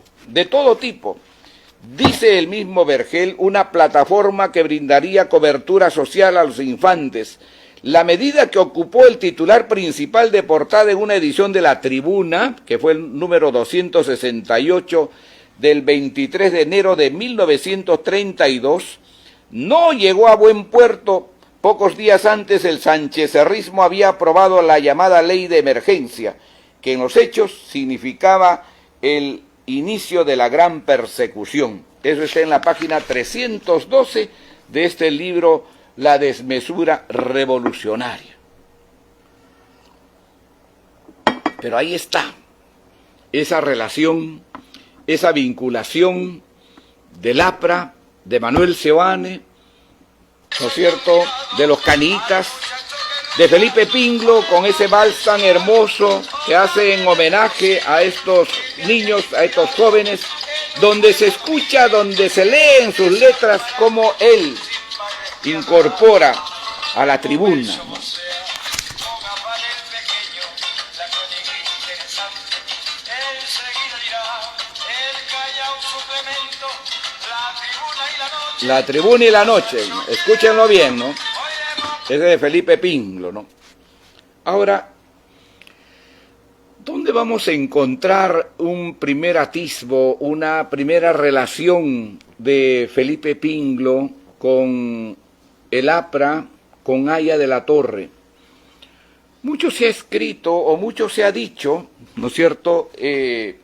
Dice el mismo Vergel, una plataforma que brindaría cobertura social a los infantes. La medida que ocupó el titular principal de portada en una edición de La Tribuna, que fue el número 268, del 23 de enero de 1932, no llegó a buen puerto. Pocos días antes el sanchecerrismo había aprobado la llamada ley de emergencia, que en los hechos significaba el inicio de la gran persecución. Eso está en la página 312 de este libro, La desmesura revolucionaria. Pero ahí está, esa relación, esa vinculación del APRA, de Manuel Seoane, ¿no es cierto?, de los caniitas, de Felipe Pinglo, con ese vals tan hermoso que hace en homenaje a estos niños, a estos jóvenes, donde se escucha, donde se lee en sus letras cómo él incorpora a la tribuna, ¿no? La tribuna y la noche, escúchenlo bien, ¿no? Ese de Felipe Pinglo, ¿no? Ahora, ¿dónde vamos a encontrar un primer atisbo, una primera relación de Felipe Pinglo con el APRA, con Aya de la Torre? Mucho se ha escrito o mucho se ha dicho, ¿no es cierto?, que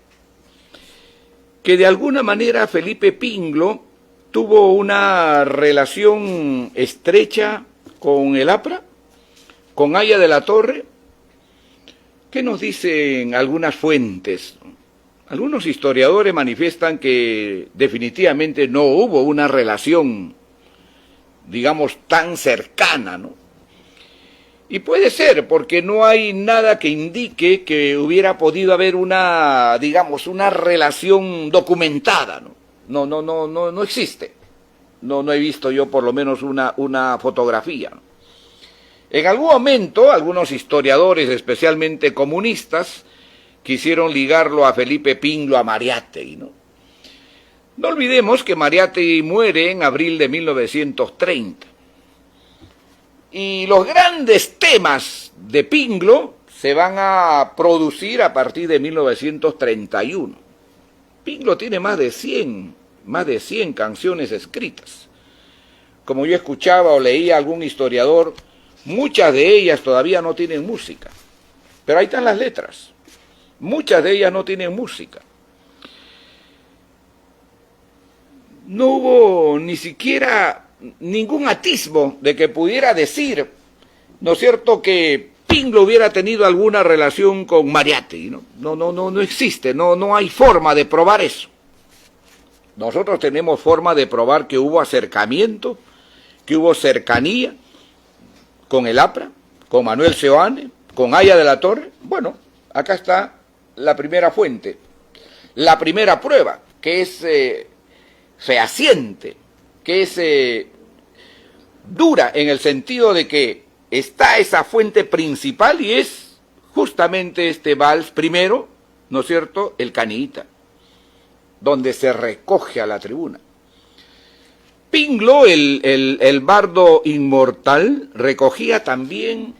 de alguna manera Felipe Pinglo tuvo una relación estrecha con el APRA, con Aya de la Torre. ¿Qué nos dicen algunas fuentes? Algunos historiadores manifiestan que definitivamente no hubo una relación, digamos, tan cercana, ¿no? Y puede ser, porque no hay nada que indique que hubiera podido haber una, digamos, una relación documentada, ¿no? No existe. No he visto yo por lo menos una fotografía, ¿no? En algún momento, algunos historiadores, especialmente comunistas, quisieron ligarlo a Felipe Pinglo, a Mariátegui, ¿no? No olvidemos que Mariátegui muere en abril de 1930. Y los grandes temas de Pinglo se van a producir a partir de 1931. Pinglo tiene más de 100 canciones escritas. Como yo escuchaba o leía a algún historiador, muchas de ellas todavía no tienen música. Pero ahí están las letras. Muchas de ellas no tienen música. No hubo ni siquiera ningún atisbo de que pudiera decir, ¿no es cierto?, que Pinglo hubiera tenido alguna relación con Mariátegui, ¿no? No existe, no hay forma de probar eso. Nosotros tenemos forma de probar que hubo acercamiento, que hubo cercanía con el APRA, con Manuel Seoane, con Aya de la Torre. Bueno, acá está la primera fuente, la primera prueba, que es fehaciente, que es dura en el sentido de que está esa fuente principal y es justamente este vals primero, ¿no es cierto?, el Caniita, donde se recoge a la tribuna. Pinglo, el bardo inmortal, recogía también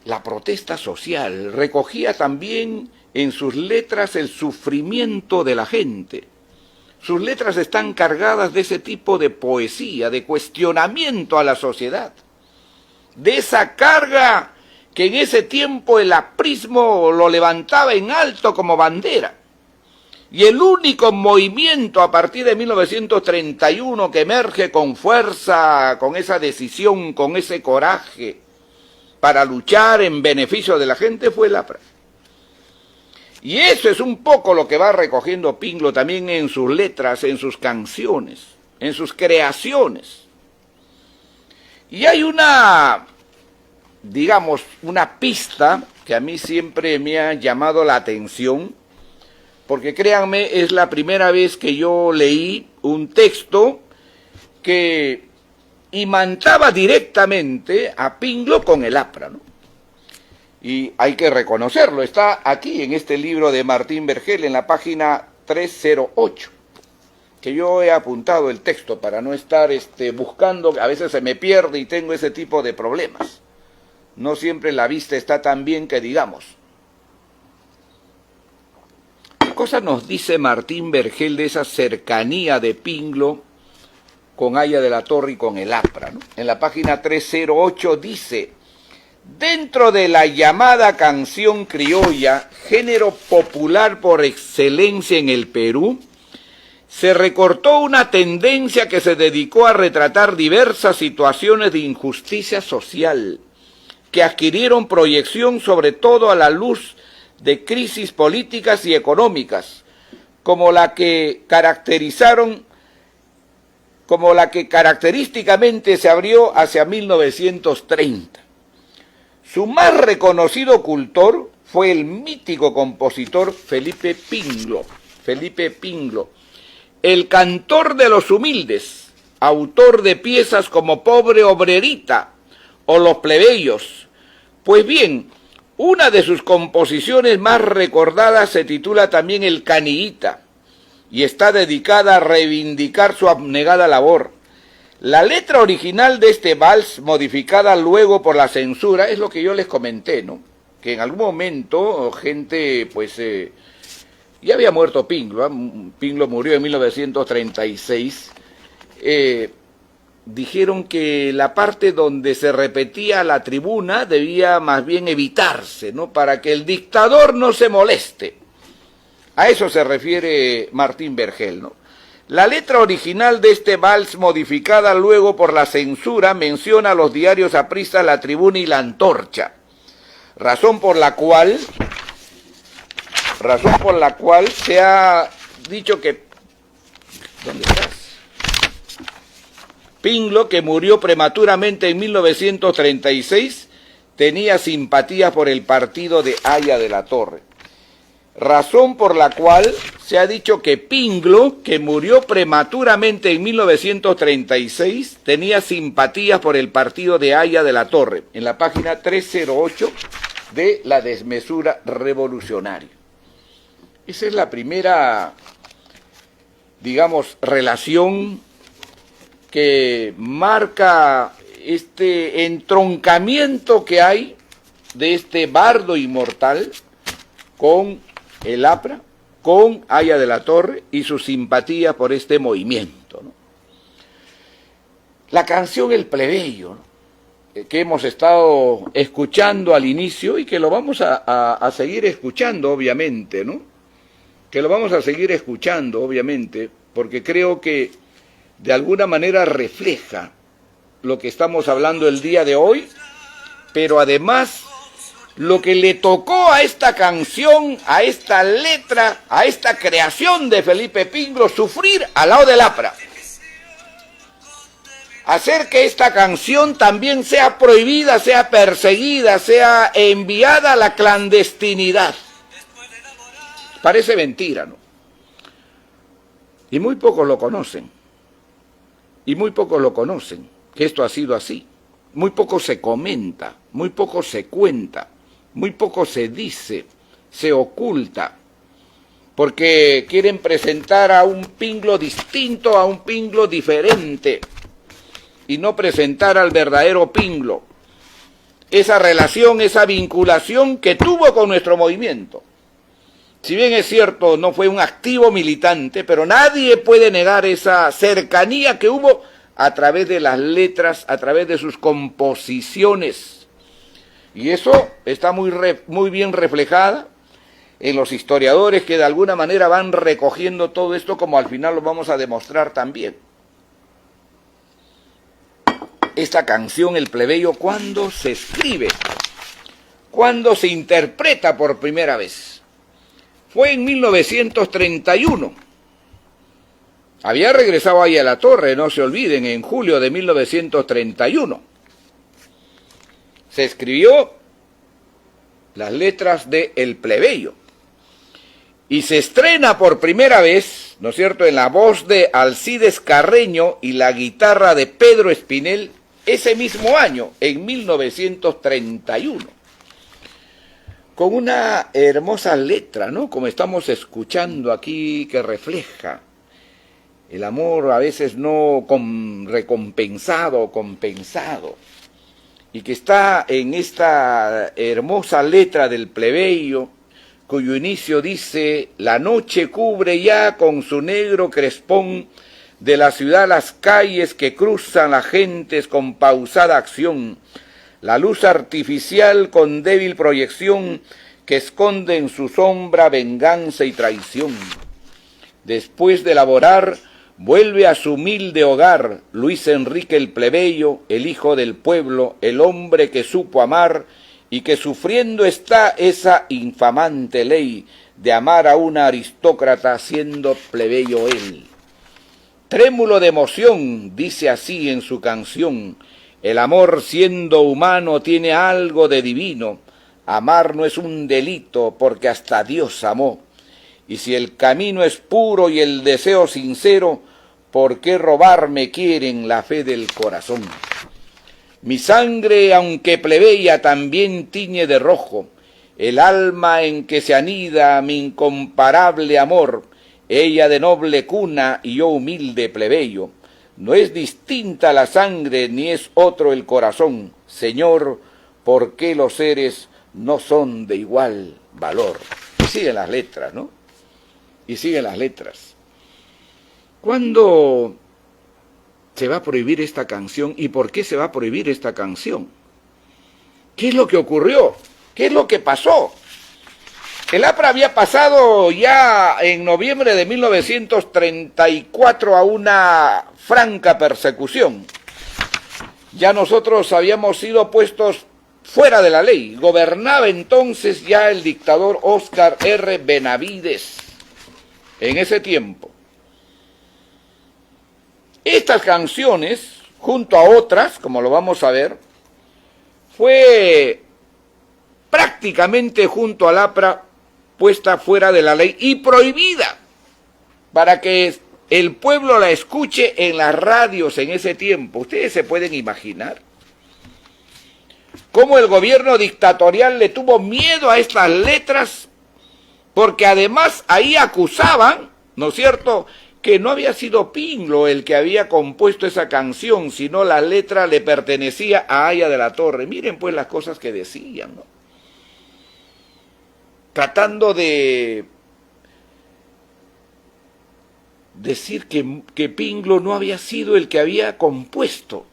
la protesta social, recogía también en sus letras el sufrimiento de la gente. Sus letras están cargadas de ese tipo de poesía, de cuestionamiento a la sociedad, de esa carga que en ese tiempo el aprismo lo levantaba en alto como bandera. Y el único movimiento a partir de 1931 que emerge con fuerza, con esa decisión, con ese coraje para luchar en beneficio de la gente fue el APRA. Y eso es un poco lo que va recogiendo Pinglo también en sus letras, en sus canciones, en sus creaciones. Y hay una, digamos, una pista que a mí siempre me ha llamado la atención, porque créanme, es la primera vez que yo leí un texto que imantaba directamente a Pinglo con el APRA, ¿no? Y hay que reconocerlo, está aquí en este libro de Martín Vergel, en la página 308, que yo he apuntado el texto para no estar buscando, a veces se me pierde y tengo ese tipo de problemas. No siempre la vista está tan bien que digamos. ¿Qué cosa nos dice Martín Vergel de esa cercanía de Pinglo con Aya de la Torre y con el APRA, ¿no? En la página 308 dice: dentro de la llamada canción criolla, género popular por excelencia en el Perú, se recortó una tendencia que se dedicó a retratar diversas situaciones de injusticia social, que adquirieron proyección sobre todo a la luz de crisis políticas y económicas, como la que característicamente se abrió hacia 1930. Su más reconocido cultor fue el mítico compositor Felipe Pingló. Felipe Pingló, el cantor de los humildes, autor de piezas como Pobre Obrerita o Los Plebeyos. Pues bien, una de sus composiciones más recordadas se titula también El Canillita y está dedicada a reivindicar su abnegada labor. La letra original de este vals, modificada luego por la censura, es lo que yo les comenté, ¿no? Que en algún momento gente, pues, ya había muerto Pingló, ¿eh? Pingló murió en 1936, dijeron que la parte donde se repetía la tribuna debía más bien evitarse, ¿no? Para que el dictador no se moleste. A eso se refiere Martín Vergel, ¿no? La letra original de este vals, modificada luego por la censura, menciona a los diarios apristas La Tribuna y La Antorcha, razón por la cual se ha dicho que... ¿Dónde estás? Pingló, que murió prematuramente en 1936, tenía simpatía por el partido de Haya de la Torre. Razón por la cual se ha dicho que Pingló, que murió prematuramente en 1936, tenía simpatías por el partido de Haya de la Torre, en la página 308 de La Desmesura Revolucionaria. Esa es la primera, digamos, relación que marca este entroncamiento que hay de este bardo inmortal con el APRA, con Haya de la Torre y su simpatía por este movimiento, ¿no? La canción El Plebeyo, ¿no?, que hemos estado escuchando al inicio y que lo vamos a seguir escuchando, obviamente, ¿no? Que lo vamos a seguir escuchando, obviamente, porque creo que de alguna manera refleja lo que estamos hablando el día de hoy, pero además lo que le tocó a esta canción, a esta letra, a esta creación de Felipe Pingló, sufrir al lado del APRA. Hacer que esta canción también sea prohibida, sea perseguida, sea enviada a la clandestinidad. Parece mentira, ¿no? Y muy pocos lo conocen. Y muy pocos lo conocen, que esto ha sido así. Muy poco se comenta, muy poco se cuenta, muy poco se dice, se oculta, porque quieren presentar a un Pingló distinto, a un Pingló diferente, y no presentar al verdadero Pingló. Esa relación, esa vinculación que tuvo con nuestro movimiento. Si bien es cierto, no fue un activo militante, pero nadie puede negar esa cercanía que hubo a través de las letras, a través de sus composiciones. Y eso está muy bien reflejada en los historiadores que de alguna manera van recogiendo todo esto, como al final lo vamos a demostrar también. Esta canción, El Plebeyo, ¿cuándo se escribe? ¿Cuándo se interpreta por primera vez? Fue en 1931. Había regresado ahí a la Torre, no se olviden, en julio de 1931. Se escribió las letras de El Plebeyo. Y se estrena por primera vez, ¿no es cierto?, en la voz de Alcides Carreño y la guitarra de Pedro Espinel, ese mismo año, en 1931. Con una hermosa letra, ¿no?, como estamos escuchando aquí, que refleja el amor a veces no recompensado o compensado, y que está en esta hermosa letra del Plebeyo, cuyo inicio dice: la noche cubre ya con su negro crespón de la ciudad las calles que cruzan las gentes con pausada acción, la luz artificial con débil proyección que esconde en su sombra venganza y traición. Después de laborar, vuelve a su humilde hogar Luis Enrique el Plebeyo, el hijo del pueblo, el hombre que supo amar y que sufriendo está esa infamante ley de amar a una aristócrata siendo plebeyo él. Trémulo de emoción, dice así en su canción: El amor, siendo humano, tiene algo de divino. Amar no es un delito, porque hasta Dios amó. Y si el camino es puro y el deseo sincero, ¿por qué robarme quieren la fe del corazón? Mi sangre, aunque plebeya, también tiñe de rojo el alma en que se anida mi incomparable amor, ella de noble cuna y yo humilde plebeyo. No es distinta la sangre ni es otro el corazón. Señor, ¿por qué los seres no son de igual valor? Y siguen las letras, ¿no? Y siguen las letras. ¿Cuándo se va a prohibir esta canción y por qué se va a prohibir esta canción? ¿Qué es lo que ocurrió? ¿Qué es lo que pasó? El APRA había pasado ya en noviembre de 1934 a una franca persecución. Ya nosotros habíamos sido puestos fuera de la ley. Gobernaba entonces ya el dictador Óscar R. Benavides en ese tiempo. Estas canciones, junto a otras, como lo vamos a ver, fue prácticamente junto al APRA puesta fuera de la ley y prohibida para que el pueblo la escuche en las radios en ese tiempo. Ustedes se pueden imaginar cómo el gobierno dictatorial le tuvo miedo a estas letras, porque además ahí acusaban, ¿no es cierto?, que no había sido Pinglo el que había compuesto esa canción, sino la letra le pertenecía a Aya de la Torre. Miren pues las cosas que decían, ¿no? Tratando de decir que Pinglo no había sido el que había compuesto,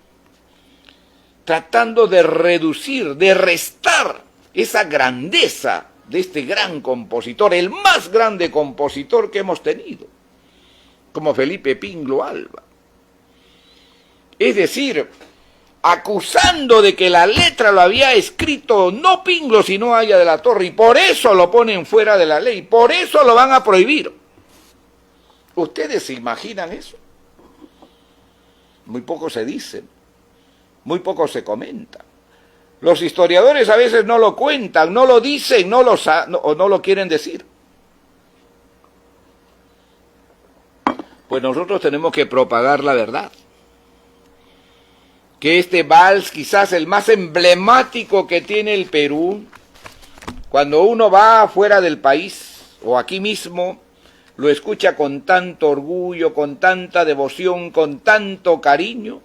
tratando de reducir, de restar esa grandeza de este gran compositor, el más grande compositor que hemos tenido, como Felipe Pinglo Alba. Es decir, acusando de que la letra lo había escrito no Pinglo sino Aya de la Torre, y por eso lo ponen fuera de la ley, por eso lo van a prohibir. ¿Ustedes se imaginan eso? Muy poco se dice, muy poco se comenta. Los historiadores a veces no lo cuentan, no lo dicen, o no lo quieren decir. Pues nosotros tenemos que propagar la verdad. Que este vals, quizás el más emblemático que tiene el Perú, cuando uno va fuera del país o aquí mismo, lo escucha con tanto orgullo, con tanta devoción, con tanto cariño,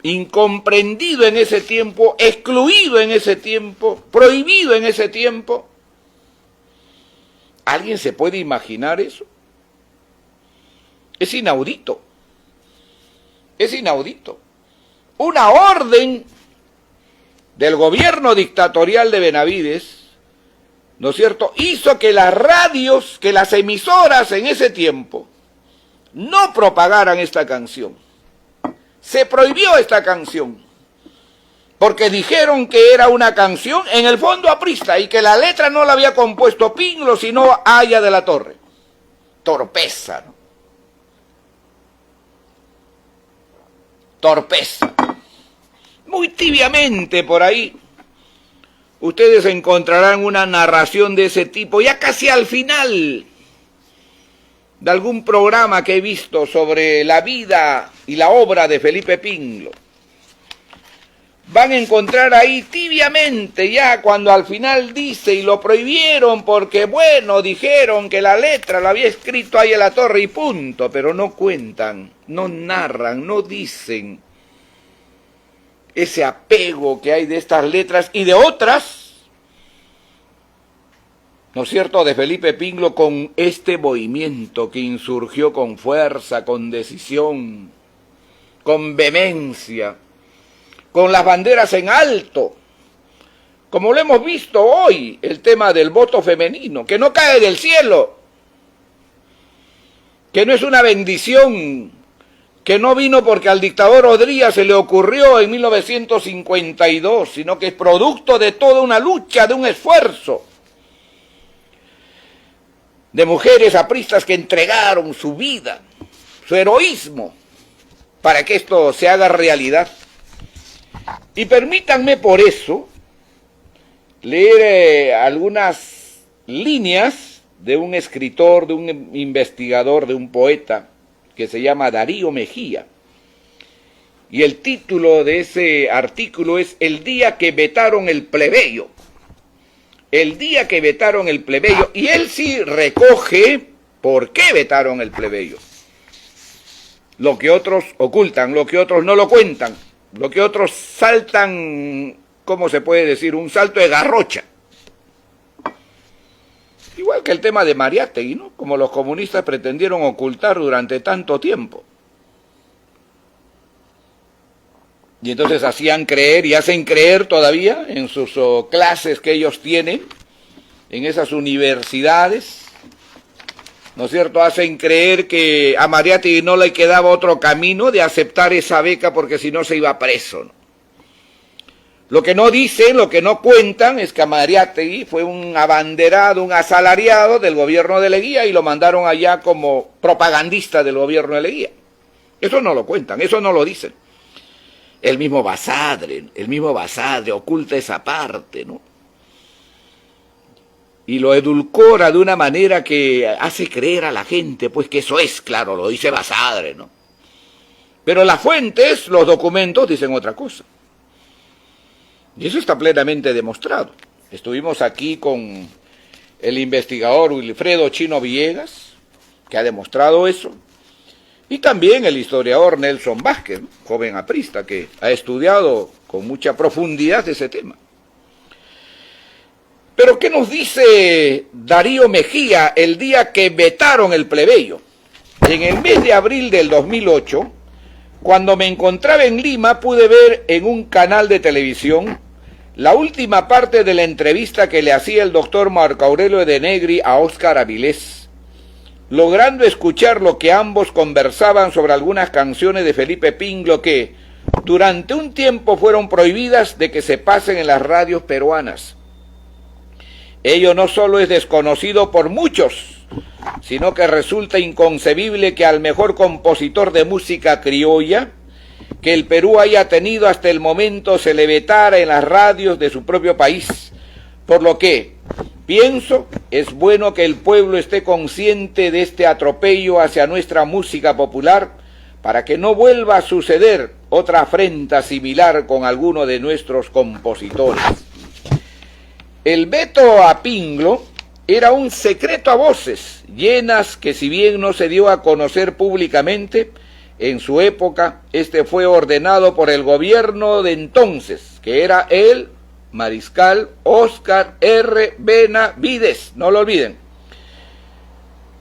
incomprendido en ese tiempo, excluido en ese tiempo, prohibido en ese tiempo. ¿Alguien se puede imaginar eso? Es inaudito. Es inaudito. Una orden del gobierno dictatorial de Benavides, ¿no es cierto?, hizo que las radios, que las emisoras en ese tiempo no propagaran esta canción. Se prohibió esta canción porque dijeron que era una canción en el fondo aprista y que la letra no la había compuesto Pinglo sino Aya de la Torre. Torpeza, ¿no? Torpeza. Muy tibiamente por ahí ustedes encontrarán una narración de ese tipo, ya casi al final de algún programa que he visto sobre la vida y la obra de Felipe Pinglo. Van a encontrar ahí tibiamente, ya cuando al final dice, y lo prohibieron porque, bueno, dijeron que la letra la había escrito ahí en la Torre y punto, pero no cuentan, no narran, no dicen ese apego que hay de estas letras y de otras, ¿no es cierto?, de Felipe Pinglo con este movimiento que insurgió con fuerza, con decisión, con vehemencia, con las banderas en alto, como lo hemos visto hoy, el tema del voto femenino, que no cae del cielo, que no es una bendición, que no vino porque al dictador Odría se le ocurrió en 1952, sino que es producto de toda una lucha, de un esfuerzo, de mujeres apristas que entregaron su vida, su heroísmo, para que esto se haga realidad. Y permítanme por eso leer algunas líneas de un escritor, de un investigador, de un poeta que se llama Darío Mejía. Y el título de ese artículo es El día que vetaron el plebeyo. El día que vetaron el plebeyo. Y él sí recoge por qué vetaron el plebeyo. Lo que otros ocultan, lo que otros no lo cuentan, lo que otros saltan, ¿cómo se puede decir? Un salto de garrocha. Igual que el tema de Mariátegui, ¿no? Como los comunistas pretendieron ocultar durante tanto tiempo. Y entonces hacían creer y hacen creer todavía en sus clases que ellos tienen, en esas universidades, ¿no es cierto? Hacen creer que a Mariátegui no le quedaba otro camino de aceptar esa beca porque si no se iba preso, ¿no? Lo que no dicen, lo que no cuentan es que Mariátegui fue un abanderado, un asalariado del gobierno de Leguía y lo mandaron allá como propagandista del gobierno de Leguía. Eso no lo cuentan, eso no lo dicen. El mismo Basadre oculta esa parte, ¿no? Y lo edulcora de una manera que hace creer a la gente, pues que eso es, claro, lo dice Basadre, ¿no? Pero las fuentes, los documentos dicen otra cosa. Y eso está plenamente demostrado. Estuvimos aquí con el investigador Wilfredo Chino Villegas, que ha demostrado eso. Y también el historiador Nelson Vázquez, ¿no? Joven aprista, que ha estudiado con mucha profundidad ese tema. Pero ¿qué nos dice Darío Mejía el día que vetaron el plebeyo? En el mes de abril del 2008, cuando me encontraba en Lima, pude ver en un canal de televisión la última parte de la entrevista que le hacía el doctor Marco Aurelio de Negri a Óscar Avilés, logrando escuchar lo que ambos conversaban sobre algunas canciones de Felipe Pinglo que durante un tiempo fueron prohibidas de que se pasen en las radios peruanas. Ello no solo es desconocido por muchos, sino que resulta inconcebible que al mejor compositor de música criolla que el Perú haya tenido hasta el momento se le vetara en las radios de su propio país, por lo que pienso es bueno que el pueblo esté consciente de este atropello hacia nuestra música popular para que no vuelva a suceder otra afrenta similar con alguno de nuestros compositores. El veto a Pinglo era un secreto a voces llenas que si bien no se dio a conocer públicamente, en su época este fue ordenado por el gobierno de entonces, que era el mariscal Óscar R. Benavides, no lo olviden.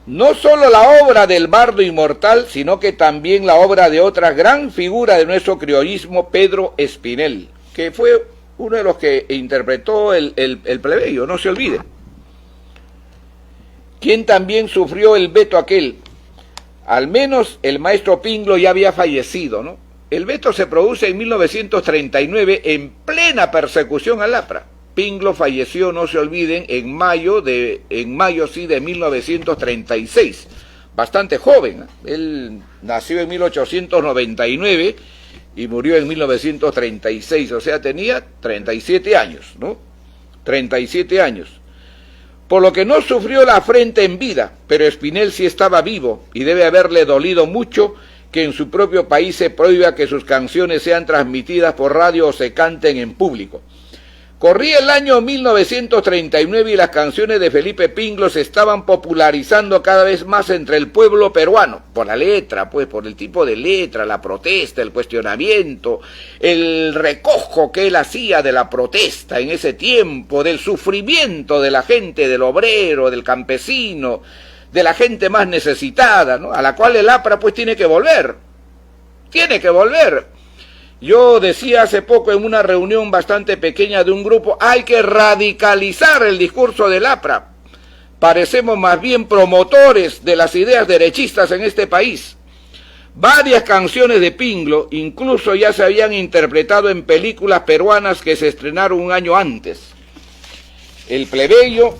No solo la obra del bardo inmortal, sino que también la obra de otra gran figura de nuestro criollismo, Pedro Espinel, que fue uno de los que interpretó el plebeyo, no se olviden. Quien también sufrió el veto aquel. Al menos el maestro Pinglo ya había fallecido, ¿no? El veto se produce en 1939 en plena persecución al APRA. Pinglo falleció, no se olviden, en mayo de 1936, bastante joven, ¿eh? Él nació en 1899 y murió en 1936, o sea, tenía 37 años, ¿no? 37 años. Por lo que no sufrió la afrenta en vida, pero Espinel sí estaba vivo y debe haberle dolido mucho que en su propio país se prohíba que sus canciones sean transmitidas por radio o se canten en público. Corría el año 1939 y las canciones de Felipe Pinglo se estaban popularizando cada vez más entre el pueblo peruano, por la letra, pues por el tipo de letra, la protesta, el cuestionamiento, el recojo que él hacía de la protesta en ese tiempo, del sufrimiento de la gente, del obrero, del campesino, de la gente más necesitada, ¿no? A la cual el APRA pues tiene que volver. Yo decía hace poco en una reunión bastante pequeña de un grupo, hay que radicalizar el discurso del APRA. Parecemos más bien promotores de las ideas derechistas en este país. Varias canciones de Pinglo incluso ya se habían interpretado en películas peruanas que se estrenaron un año antes. El plebeyo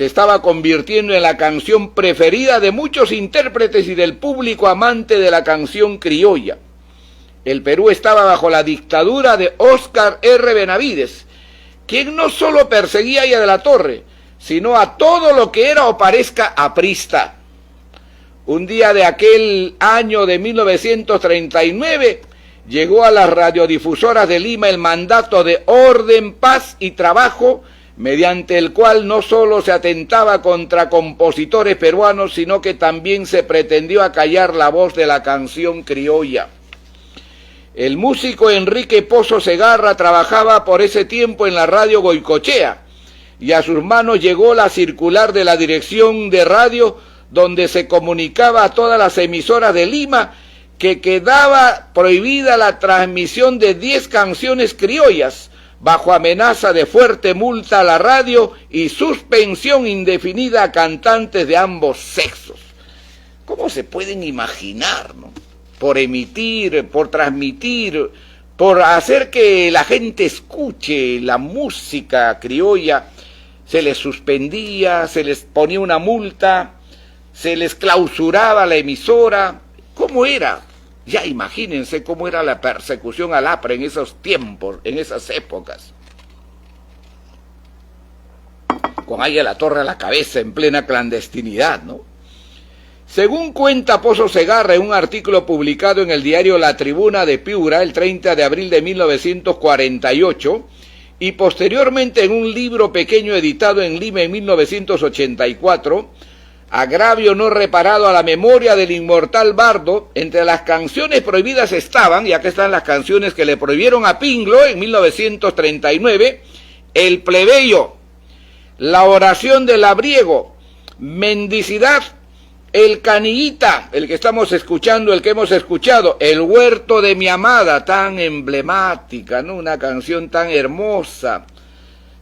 se estaba convirtiendo en la canción preferida de muchos intérpretes y del público amante de la canción criolla. El Perú estaba bajo la dictadura de Óscar R. Benavides, quien no solo perseguía a Aya de la Torre, sino a todo lo que era o parezca aprista. Un día de aquel año de 1939, llegó a las radiodifusoras de Lima el mandato de orden, paz y trabajo, mediante el cual no solo se atentaba contra compositores peruanos, sino que también se pretendió acallar la voz de la canción criolla. El músico Enrique Pozo Segarra trabajaba por ese tiempo en la radio Goicochea, y a sus manos llegó la circular de la Dirección de Radio, donde se comunicaba a todas las emisoras de Lima que quedaba prohibida la transmisión de 10 canciones criollas, bajo amenaza de fuerte multa a la radio y suspensión indefinida a cantantes de ambos sexos. ¿Cómo se pueden imaginar, no? Por emitir, por transmitir, por hacer que la gente escuche la música criolla, se les suspendía, se les ponía una multa, se les clausuraba la emisora. ¿Cómo era? Ya imagínense cómo era la persecución al APRA en esos tiempos, en esas épocas. Con Aya de la Torre a la cabeza, en plena clandestinidad, ¿no? Según cuenta Pozo Segarra en un artículo publicado en el diario La Tribuna de Piura el 30 de abril de 1948, y posteriormente en un libro pequeño editado en Lima en 1984, Agravio no reparado a la memoria del inmortal bardo, entre las canciones prohibidas estaban, y acá están las canciones que le prohibieron a Pinglo en 1939, El Plebeyo, La Oración del Labriego, Mendicidad, El Canillita, el que estamos escuchando, el que hemos escuchado, El Huerto de mi Amada, tan emblemática, ¿no? Una canción tan hermosa,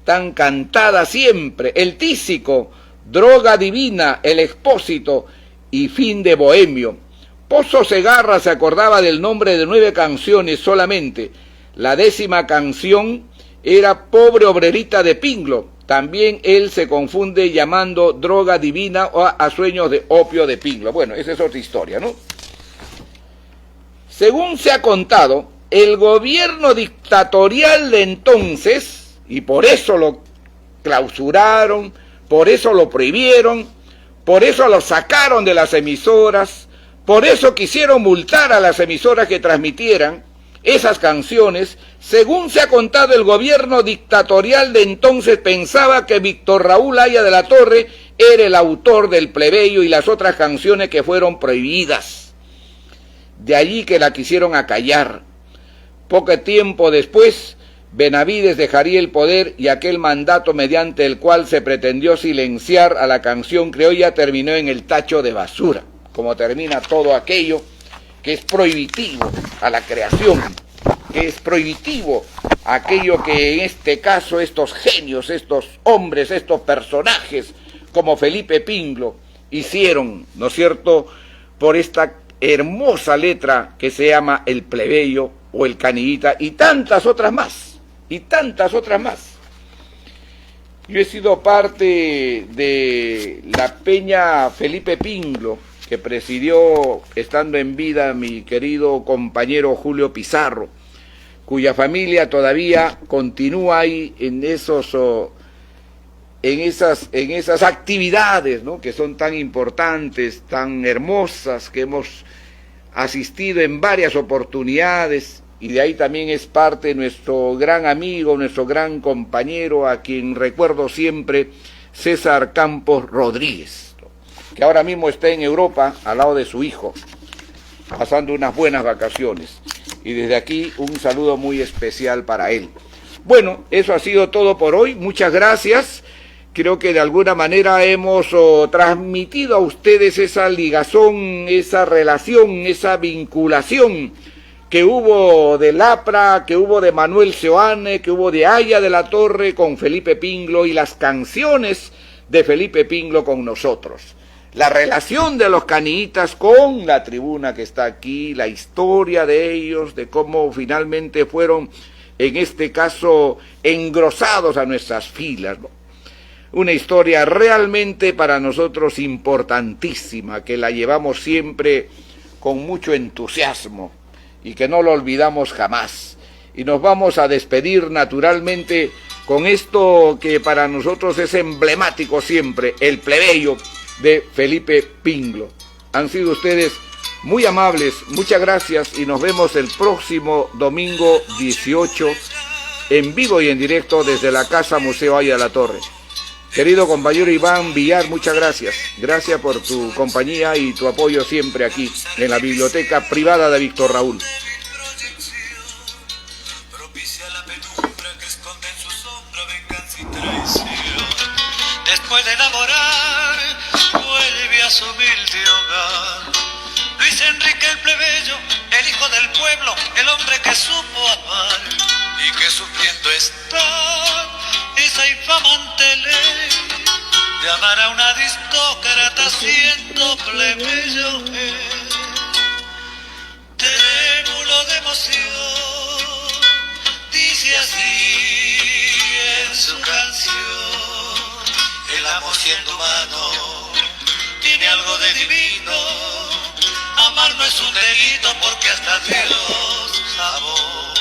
tan cantada siempre, El Tísico, Droga Divina, El Expósito y Fin de Bohemio. Pozo Segarra se acordaba del nombre de 9 canciones solamente. La 10ª canción era Pobre Obrerita de Pinglo. También él se confunde llamando Droga Divina o a Sueños de Opio de Pinglo. Bueno, esa es otra historia, ¿no? Según se ha contado, el gobierno dictatorial de entonces, y por eso lo clausuraron, por eso lo prohibieron, por eso lo sacaron de las emisoras, por eso quisieron multar a las emisoras que transmitieran esas canciones. Según se ha contado, el gobierno dictatorial de entonces pensaba que Víctor Raúl Aya de la Torre era el autor del Plebeyo y las otras canciones que fueron prohibidas. De allí que la quisieron acallar. Poco tiempo después, Benavides dejaría el poder y aquel mandato mediante el cual se pretendió silenciar a la canción criolla terminó en el tacho de basura, como termina todo aquello que es prohibitivo a la creación, que es prohibitivo a aquello que en este caso estos genios, estos hombres, estos personajes como Felipe Pinglo hicieron, ¿no es cierto?, por esta hermosa letra que se llama El Plebeyo o El Canillita y tantas otras más. Y tantas otras más. Yo he sido parte de la Peña Felipe Pinglo, que presidió, estando en vida, mi querido compañero Julio Pizarro, cuya familia todavía continúa ahí en esas actividades, ¿no?, que son tan importantes, tan hermosas, que hemos asistido en varias oportunidades. Y de ahí también es parte nuestro gran amigo, nuestro gran compañero, a quien recuerdo siempre, César Campos Rodríguez, que ahora mismo está en Europa al lado de su hijo, pasando unas buenas vacaciones. Y desde aquí un saludo muy especial para él. Bueno, eso ha sido todo por hoy. Muchas gracias. Creo que de alguna manera hemos transmitido a ustedes esa ligazón, esa relación, esa vinculación que hubo del APRA, que hubo de Manuel Seoane, que hubo de Aya de la Torre con Felipe Pinglo y las canciones de Felipe Pinglo con nosotros. La relación de los canillitas con la tribuna que está aquí, la historia de ellos, de cómo finalmente fueron, en este caso, engrosados a nuestras filas, ¿no? una historia realmente para nosotros importantísima, que la llevamos siempre con mucho entusiasmo y que no lo olvidamos jamás. Y nos vamos a despedir naturalmente con esto que para nosotros es emblemático siempre, el plebeyo de Felipe Pingló. Han sido ustedes muy amables, muchas gracias y nos vemos el próximo domingo 18 en vivo y en directo desde la Casa Museo Aya de la Torre. Querido compañero Iván Villar, muchas gracias. Gracias por tu compañía y tu apoyo siempre aquí en la Biblioteca Privada de Víctor Raúl. Después de enamorar, vuelve a su humilde hogar. Luis Enrique el plebeyo, el hijo del pueblo, el hombre que supo amar y que sufriendo está esa infamante ley de amar a una aristócrata siendo plebeyo. Trémulo de emoción, dice así en su canción: el amor siendo humano tiene algo de divino. Amar no es un delito porque hasta Dios amó.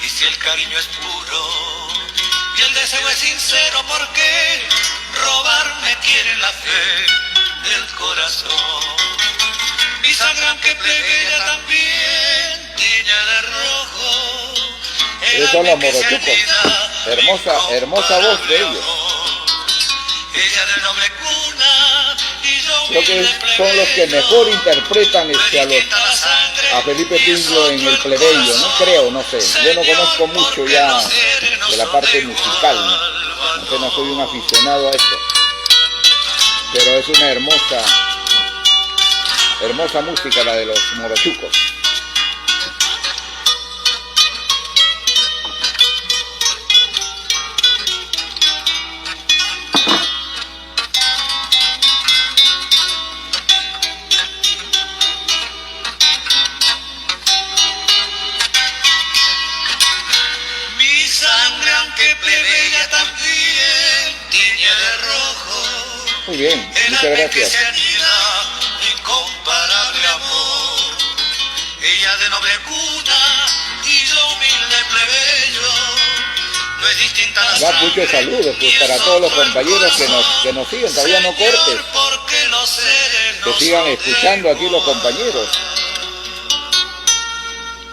Y si el cariño es puro y el deseo es sincero, ¿por qué robarme quiere la fe del corazón? Mi sangre aunque plebeya también tiña de rojo. Ellos son los morochucos. Hermosa voz de ellos. Ella de noble cuna y yo Creo que son los que mejor interpretan a Felipe Pingló en el plebeyo, ¿no? Creo, no sé. Yo no conozco mucho ya de la parte musical, ¿no? Apenas soy un aficionado a esto. Pero es una hermosa música la de los morochucos. Muy bien, muchas gracias. Incomparable amor, ella de noble cuna y yo humilde plebeyo, no es distinta la Da muchos saludos pues, para todos los compañeros que nos siguen, todavía no cortes, que sigan escuchando aquí los compañeros.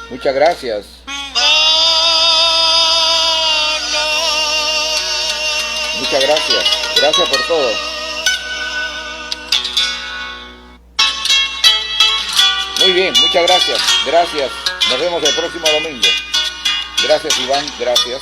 Muchas gracias. Muchas gracias. Gracias por todo. Muy bien, muchas gracias. Gracias. Nos vemos el próximo domingo. Gracias, Iván. Gracias.